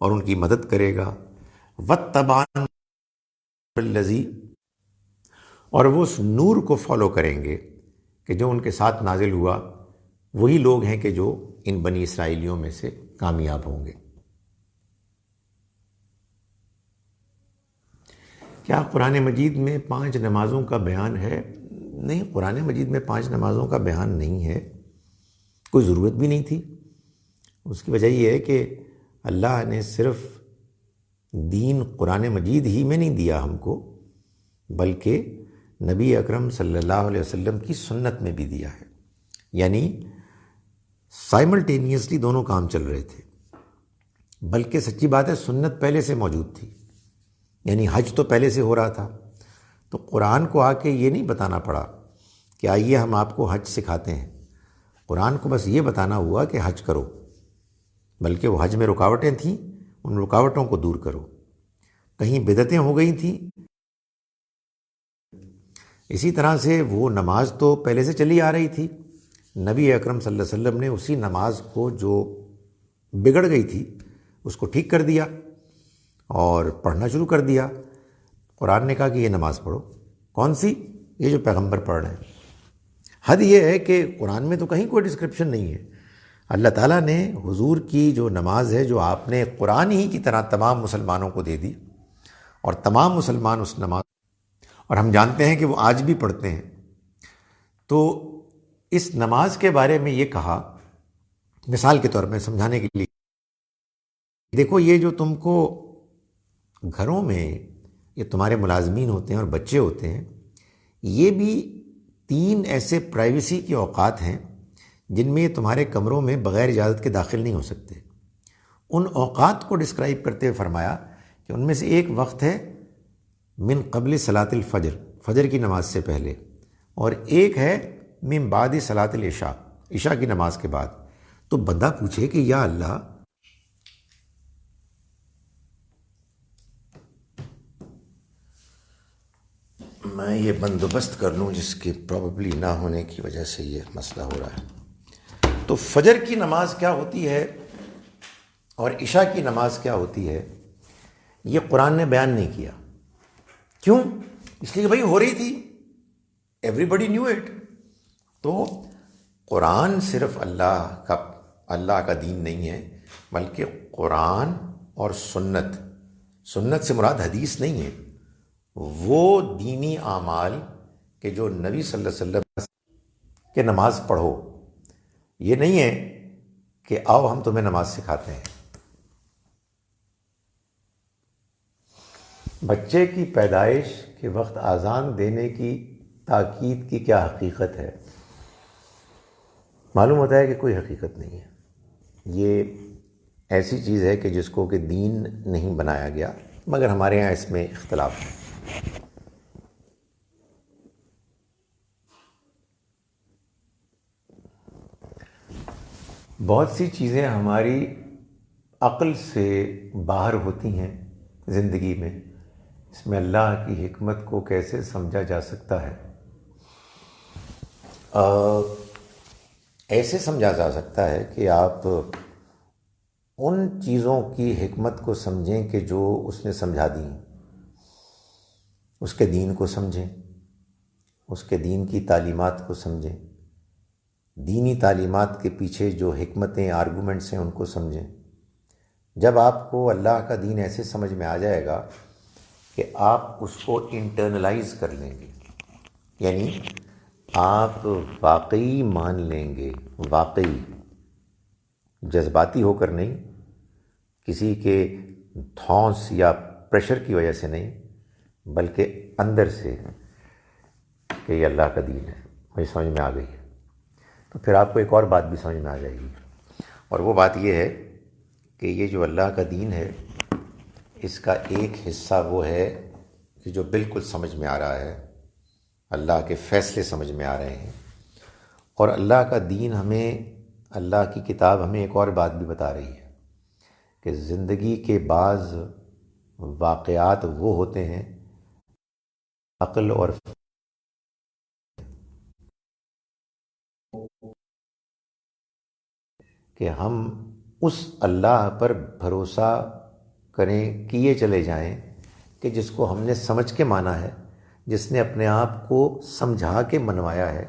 Speaker 1: اور ان کی مدد کرے گا، وَاتَّبَعُوا الَّذِي، اور وہ اس نور کو فالو کریں گے کہ جو ان کے ساتھ نازل ہوا. وہی لوگ ہیں کہ جو ان بنی اسرائیلیوں میں سے کامیاب ہوں گے. کیا قرآن مجید میں 5 نمازوں کا بیان ہے؟ نہیں، قرآن مجید میں 5 نمازوں کا بیان نہیں ہے، کوئی ضرورت بھی نہیں تھی. اس کی وجہ یہ ہے کہ اللہ نے صرف دین قرآن مجید ہی میں نہیں دیا ہم کو، بلکہ نبی اکرم صلی اللہ علیہ وسلم کی سنت میں بھی دیا ہے. یعنی سائملٹینیسلی دونوں کام چل رہے تھے. بلکہ سچی بات ہے سنت پہلے سے موجود تھی، یعنی حج تو پہلے سے ہو رہا تھا. تو قرآن کو آ کے یہ نہیں بتانا پڑا کہ آئیے ہم آپ کو حج سکھاتے ہیں. قرآن کو بس یہ بتانا ہوا کہ حج کرو، بلکہ وہ حج میں رکاوٹیں تھیں، ان رکاوٹوں کو دور کرو. کہیں بدعتیں ہو گئی تھیں. اسی طرح سے وہ نماز تو پہلے سے چلی آ رہی تھی. نبی اکرم صلی اللہ علیہ وسلم نے اسی نماز کو جو بگڑ گئی تھی اس کو ٹھیک کر دیا اور پڑھنا شروع کر دیا. قرآن نے کہا کہ یہ نماز پڑھو. کون سی؟ یہ جو پیغمبر پڑھ رہے ہیں. حد یہ ہے کہ قرآن میں تو کہیں کوئی ڈسکرپشن نہیں ہے. اللہ تعالیٰ نے حضور کی جو نماز ہے، جو آپ نے قرآن ہی کی طرح تمام مسلمانوں کو دے دی، اور تمام مسلمان اس نماز، اور ہم جانتے ہیں کہ وہ آج بھی پڑھتے ہیں، تو اس نماز کے بارے میں یہ کہا، مثال کے طور پہ سمجھانے کے لیے، دیکھو یہ جو تم کو گھروں میں یہ تمہارے ملازمین ہوتے ہیں اور بچے ہوتے ہیں، یہ بھی 3 ایسے پرائیویسی کے اوقات ہیں جن میں یہ تمہارے کمروں میں بغیر اجازت کے داخل نہیں ہو سکتے۔ ان اوقات کو ڈسکرائب کرتے ہوئے فرمایا کہ ان میں سے ایک وقت ہے من قبل صلاۃ الفجر، فجر کی نماز سے پہلے، اور ایک ہے من بعد صلاۃ العشاء، عشاء کی نماز کے بعد۔ تو بندہ پوچھے کہ یا اللہ، میں یہ بندوبست کر لوں جس کے پروبیبلی نہ ہونے کی وجہ سے یہ مسئلہ ہو رہا ہے، تو فجر کی نماز کیا ہوتی ہے اور عشاء کی نماز کیا ہوتی ہے، یہ قرآن نے بیان نہیں کیا۔ کیوں؟ اس لیے کہ بھائی ہو رہی تھی، ایوری بڈی نیو اٹ۔ تو قرآن صرف اللہ کا دین نہیں ہے، بلکہ قرآن اور سنت سے مراد حدیث نہیں ہے، وہ دینی اعمال کہ جو نبی صلی اللہ علیہ وسلم کہ نماز پڑھو، یہ نہیں ہے کہ آؤ ہم تمہیں نماز سکھاتے ہیں۔ بچے کی پیدائش کے وقت اذان دینے کی تاکید کی کیا حقیقت ہے؟ معلوم ہوتا ہے کہ کوئی حقیقت نہیں ہے، یہ ایسی چیز ہے کہ جس کو کہ دین نہیں بنایا گیا، مگر ہمارے ہاں اس میں اختلاف ہے۔ بہت سی چیزیں ہماری عقل سے باہر ہوتی ہیں زندگی میں، اس میں اللہ کی حکمت کو کیسے سمجھا جا سکتا ہے؟ ایسے سمجھا جا سکتا ہے کہ آپ ان چیزوں کی حکمت کو سمجھیں کہ جو اس نے سمجھا دی، اس کے دین کو سمجھیں، اس کے دین کی تعلیمات کو سمجھیں، دینی تعلیمات کے پیچھے جو حکمتیں، آرگومنٹس ہیں، ان کو سمجھیں۔ جب آپ کو اللہ کا دین ایسے سمجھ میں آ جائے گا کہ آپ اس کو انٹرنلائز کر لیں گے، یعنی آپ واقعی مان لیں گے، واقعی، جذباتی ہو کر نہیں، کسی کے دھونس یا پریشر کی وجہ سے نہیں، بلکہ اندر سے کہ یہ اللہ کا دین ہے، مجھے سمجھ میں آ گئی ہے، تو پھر آپ کو ایک اور بات بھی سمجھ میں آ جائے گی، اور وہ بات یہ ہے کہ یہ جو اللہ کا دین ہے، اس کا ایک حصہ وہ ہے کہ جو بالکل سمجھ میں آ رہا ہے، اللہ کے فیصلے سمجھ میں آ رہے ہیں، اور اللہ کا دین ہمیں، اللہ کی کتاب ہمیں ایک اور بات بھی بتا رہی ہے کہ زندگی کے بعض واقعات وہ ہوتے ہیں عقل اور کہ ہم اس اللہ پر بھروسہ کریں، کیے چلے جائیں کہ جس کو ہم نے سمجھ کے مانا ہے، جس نے اپنے آپ کو سمجھا کے منوایا ہے،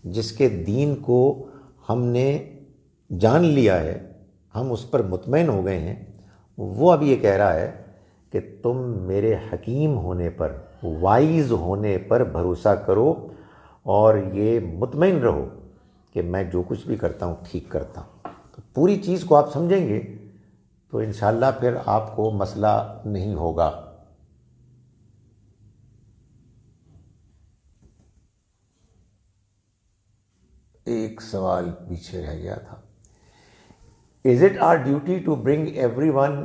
Speaker 1: جس کے دین کو ہم نے جان لیا ہے، ہم اس پر مطمئن ہو گئے ہیں، وہ اب یہ کہہ رہا ہے کہ تم میرے حکیم ہونے پر، وائز ہونے پر بھروسہ کرو، اور یہ مطمئن رہو کہ میں جو کچھ بھی کرتا ہوں ٹھیک کرتا ہوں۔ تو پوری چیز کو آپ سمجھیں گے تو انشاءاللہ پھر آپ کو مسئلہ نہیں ہوگا۔ ایک سوال پیچھے رہ گیا تھا، Is it our duty to bring everyone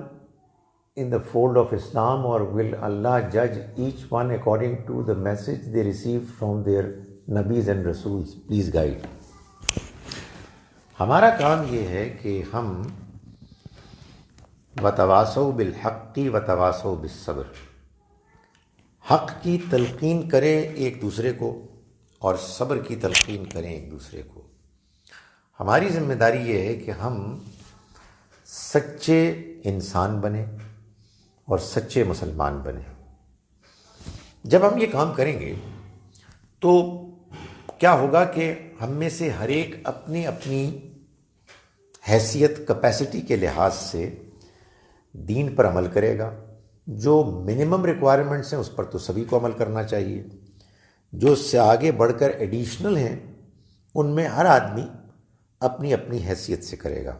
Speaker 1: in the fold of Islam, or will Allah judge each one according to the message they received from their Nabis and Rasuls? Please guide. ہمارا کام یہ ہے کہ ہم وتواصوا بالحق وتواصوا بالصبر، حق کی تلقین کریں ایک دوسرے کو اور صبر کی تلقین کریں ایک دوسرے کو۔ ہماری ذمہ داری یہ ہے کہ ہم سچے انسان بنیں اور سچے مسلمان بنیں۔ جب ہم یہ کام کریں گے تو کیا ہوگا کہ ہم میں سے ہر ایک اپنی اپنی حیثیت کیپیسٹی کے لحاظ سے دین پر عمل کرے گا. جو منیمم ریکوائرمنٹس ہیں اس پر تو سبھی کو عمل کرنا چاہیے. جو اس سے آگے بڑھ کر ایڈیشنل ہیں ان میں ہر آدمی اپنی اپنی حیثیت سے کرے گا.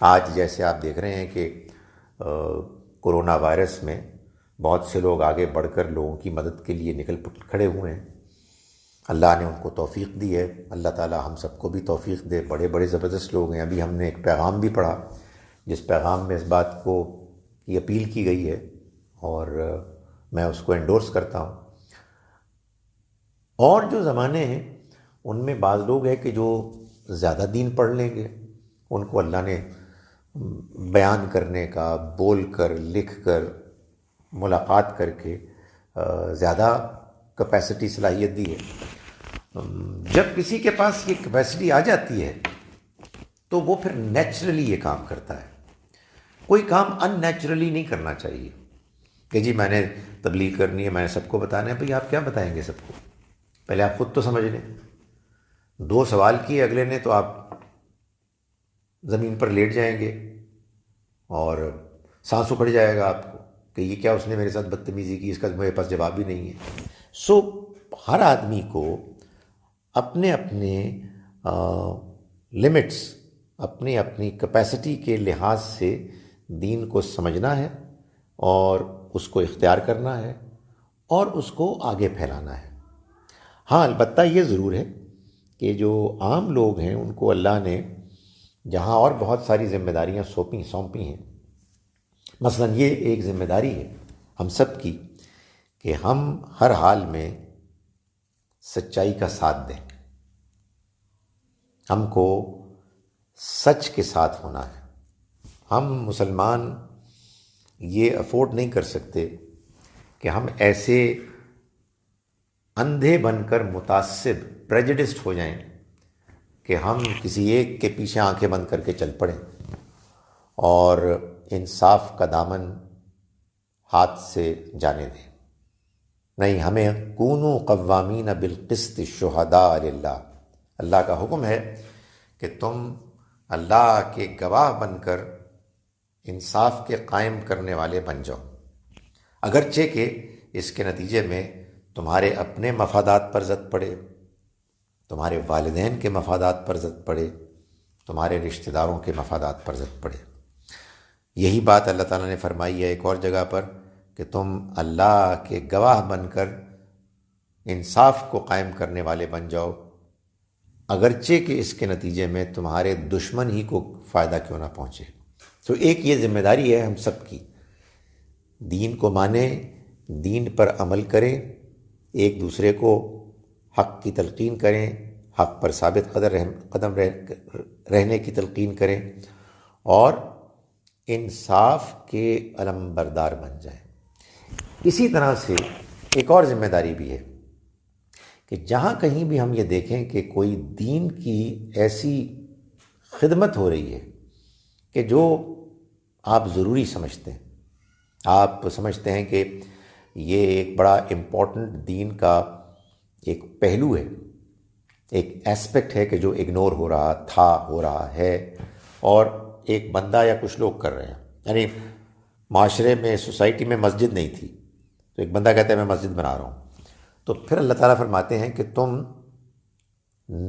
Speaker 1: آج جیسے آپ دیکھ رہے ہیں کہ کورونا وائرس میں بہت سے لوگ آگے بڑھ کر لوگوں کی مدد کے لیے نکل کھڑے ہوئے ہیں. اللہ نے ان کو توفیق دی ہے. اللہ تعالی ہم سب کو بھی توفیق دے. بڑے بڑے زبردست لوگ ہیں. ابھی ہم نے ایک پیغام بھی پڑھا جس پیغام میں اس بات کو کی اپیل کی گئی ہے اور میں اس کو انڈورس کرتا ہوں. اور جو زمانے ہیں ان میں بعض لوگ ہیں کہ جو زیادہ دین پڑھ لیں گے ان کو اللہ نے بیان کرنے کا، بول کر، لکھ کر، ملاقات کر کے زیادہ کیپیسٹی صلاحیت دی ہے. جب کسی کے پاس یہ کیپیسٹی آ جاتی ہے تو وہ پھر نیچرلی یہ کام کرتا ہے. کوئی کام ان نیچرلی نہیں کرنا چاہیے کہ جی میں نے تبلیغ کرنی ہے، میں نے سب کو بتانا ہے. بھئی آپ کیا بتائیں گے سب کو؟ پہلے آپ خود تو سمجھ لیں. 2 سوال کیے اگلے نے تو آپ زمین پر لیٹ جائیں گے اور سانس اکھڑ جائے گا آپ کو کہ یہ کیا اس نے میرے ساتھ بدتمیزی کی، اس کا میرے پاس جواب بھی نہیں ہے. سو ہر آدمی کو اپنے اپنے لمٹس، اپنی اپنی کیپیسٹی کے لحاظ سے دین کو سمجھنا ہے اور اس کو اختیار کرنا ہے اور اس کو آگے پھیلانا ہے. ہاں البتہ یہ ضرور ہے کہ جو عام لوگ ہیں ان کو اللہ نے جہاں اور بہت ساری ذمہ داریاں سونپی ہیں، مثلا یہ ایک ذمہ داری ہے ہم سب کی کہ ہم ہر حال میں سچائی کا ساتھ دیں. ہم کو سچ کے ساتھ ہونا ہے. ہم مسلمان یہ افورڈ نہیں کر سکتے کہ ہم ایسے اندھے بن کر متعصب، پریجڈسڈ ہو جائیں کہ ہم کسی ایک کے پیچھے آنکھیں بند کر کے چل پڑیں اور انصاف کا دامن ہاتھ سے جانے دیں. نہیں، ہمیں کونوا قوامین بالقسط شہداء للہ. اللہ کا حکم ہے کہ تم اللہ کے گواہ بن کر انصاف کے قائم کرنے والے بن جاؤ، اگرچہ کہ اس کے نتیجے میں تمہارے اپنے مفادات پر زد پڑے، تمہارے والدین کے مفادات پر زد پڑے، تمہارے رشتہ داروں کے مفادات پر زد پڑے. یہی بات اللہ تعالیٰ نے فرمائی ہے ایک اور جگہ پر کہ تم اللہ کے گواہ بن کر انصاف کو قائم کرنے والے بن جاؤ، اگرچہ کہ اس کے نتیجے میں تمہارے دشمن ہی کو فائدہ کیوں نہ پہنچے. تو ایک یہ ذمہ داری ہے ہم سب کی، دین کو مانیں، دین پر عمل کریں، ایک دوسرے کو حق کی تلقین کریں، حق پر ثابت قدم رہنے کی تلقین کریں اور انصاف کے علم بردار بن جائیں. اسی طرح سے ایک اور ذمہ داری بھی ہے کہ جہاں کہیں بھی ہم یہ دیکھیں کہ کوئی دین کی ایسی خدمت ہو رہی ہے کہ جو آپ ضروری سمجھتے ہیں، آپ سمجھتے ہیں کہ یہ ایک بڑا امپورٹنٹ دین کا ایک پہلو ہے، ایک ایسپیکٹ ہے کہ جو اگنور ہو رہا ہے اور ایک بندہ یا کچھ لوگ کر رہے ہیں. یعنی معاشرے میں، سوسائٹی میں مسجد نہیں تھی تو ایک بندہ کہتا ہے میں مسجد بنا رہا ہوں، تو پھر اللہ تعالیٰ فرماتے ہیں کہ تم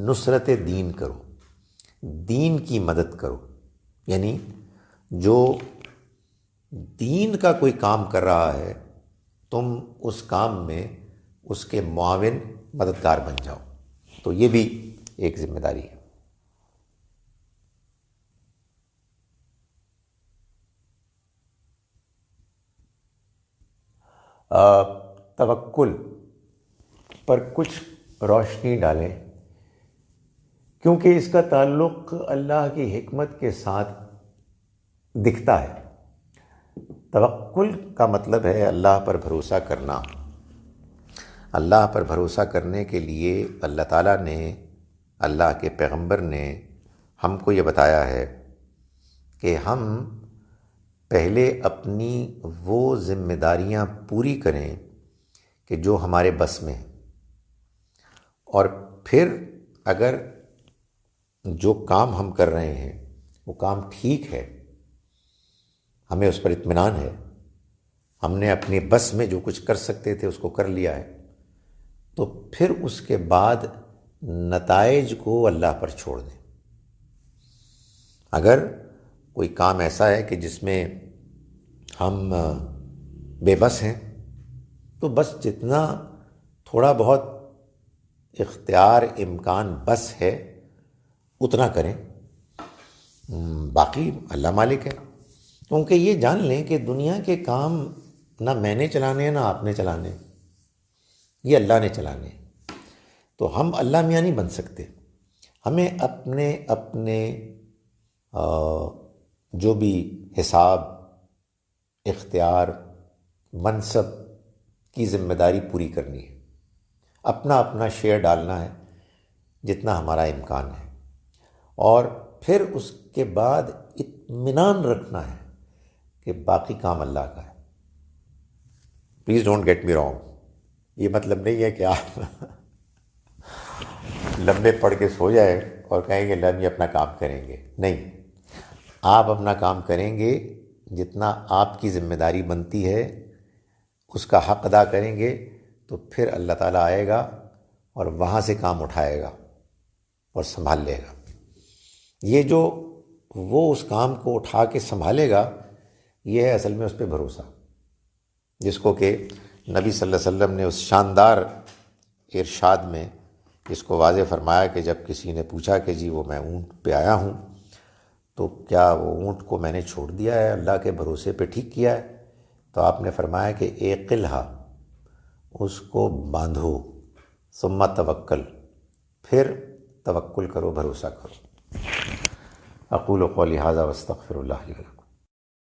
Speaker 1: نصرت دین کرو، دین کی مدد کرو. یعنی جو دین کا کوئی کام کر رہا ہے تم اس کام میں اس کے معاون، مددگار بن جاؤ. تو یہ بھی ایک ذمہ داری ہے. توکل پر کچھ روشنی ڈالیں کیونکہ اس کا تعلق اللہ کی حکمت کے ساتھ دکھتا ہے. توکل کا مطلب ہے اللہ پر بھروسہ کرنا. اللہ پر بھروسہ کرنے کے لیے اللہ تعالیٰ نے، اللہ کے پیغمبر نے ہم کو یہ بتایا ہے کہ ہم پہلے اپنی وہ ذمہ داریاں پوری کریں کہ جو ہمارے بس میں ہیں، اور پھر اگر جو کام ہم کر رہے ہیں وہ کام ٹھیک ہے، ہمیں اس پر اطمینان ہے، ہم نے اپنی بس میں جو کچھ کر سکتے تھے اس کو کر لیا ہے، تو پھر اس کے بعد نتائج کو اللہ پر چھوڑ دیں۔ اگر کوئی کام ایسا ہے کہ جس میں ہم بے بس ہیں، تو بس جتنا تھوڑا بہت اختیار امکان بس ہے اتنا کریں، باقی اللہ مالک ہے۔ کیونکہ یہ جان لیں کہ دنیا کے کام نہ میں نے چلانے ہیں نہ آپ نے چلانے، یہ اللہ نے چلانے۔ تو ہم اللہ میاں نہیں بن سکتے، ہمیں اپنے اپنے جو بھی حساب، اختیار، منصب کی ذمہ داری پوری کرنی ہے، اپنا اپنا شیئر ڈالنا ہے جتنا ہمارا امکان ہے، اور پھر اس کے بعد اطمینان رکھنا ہے کہ باقی کام اللہ کا ہے۔ Please don't get me wrong, یہ مطلب نہیں ہے کہ آپ لمبے پڑھ کے سو جائیں اور کہیں گے اللہ اپنا کام کریں گے، نہیں، آپ اپنا کام کریں گے، جتنا آپ کی ذمہ داری بنتی ہے اس کا حق ادا کریں گے، تو پھر اللہ تعالیٰ آئے گا اور وہاں سے کام اٹھائے گا اور سنبھال لے گا۔ یہ جو وہ اس کام کو اٹھا کے سنبھالے گا، یہ ہے اصل میں اس پہ بھروسہ، جس کو کہ نبی صلی اللہ علیہ وسلم نے اس شاندار ارشاد میں اس کو واضح فرمایا کہ جب کسی نے پوچھا کہ جی وہ میں اونٹ پہ آیا ہوں تو کیا وہ اونٹ کو میں نے چھوڑ دیا ہے، اللہ کے بھروسے پہ ٹھیک کیا ہے؟ تو آپ نے فرمایا کہ اعقلھا، اس کو باندھو، ثم توکل، پھر توکل کرو، بھروسہ کرو۔ اقول قولی ھذا واستغفر اللہ لی ولکم۔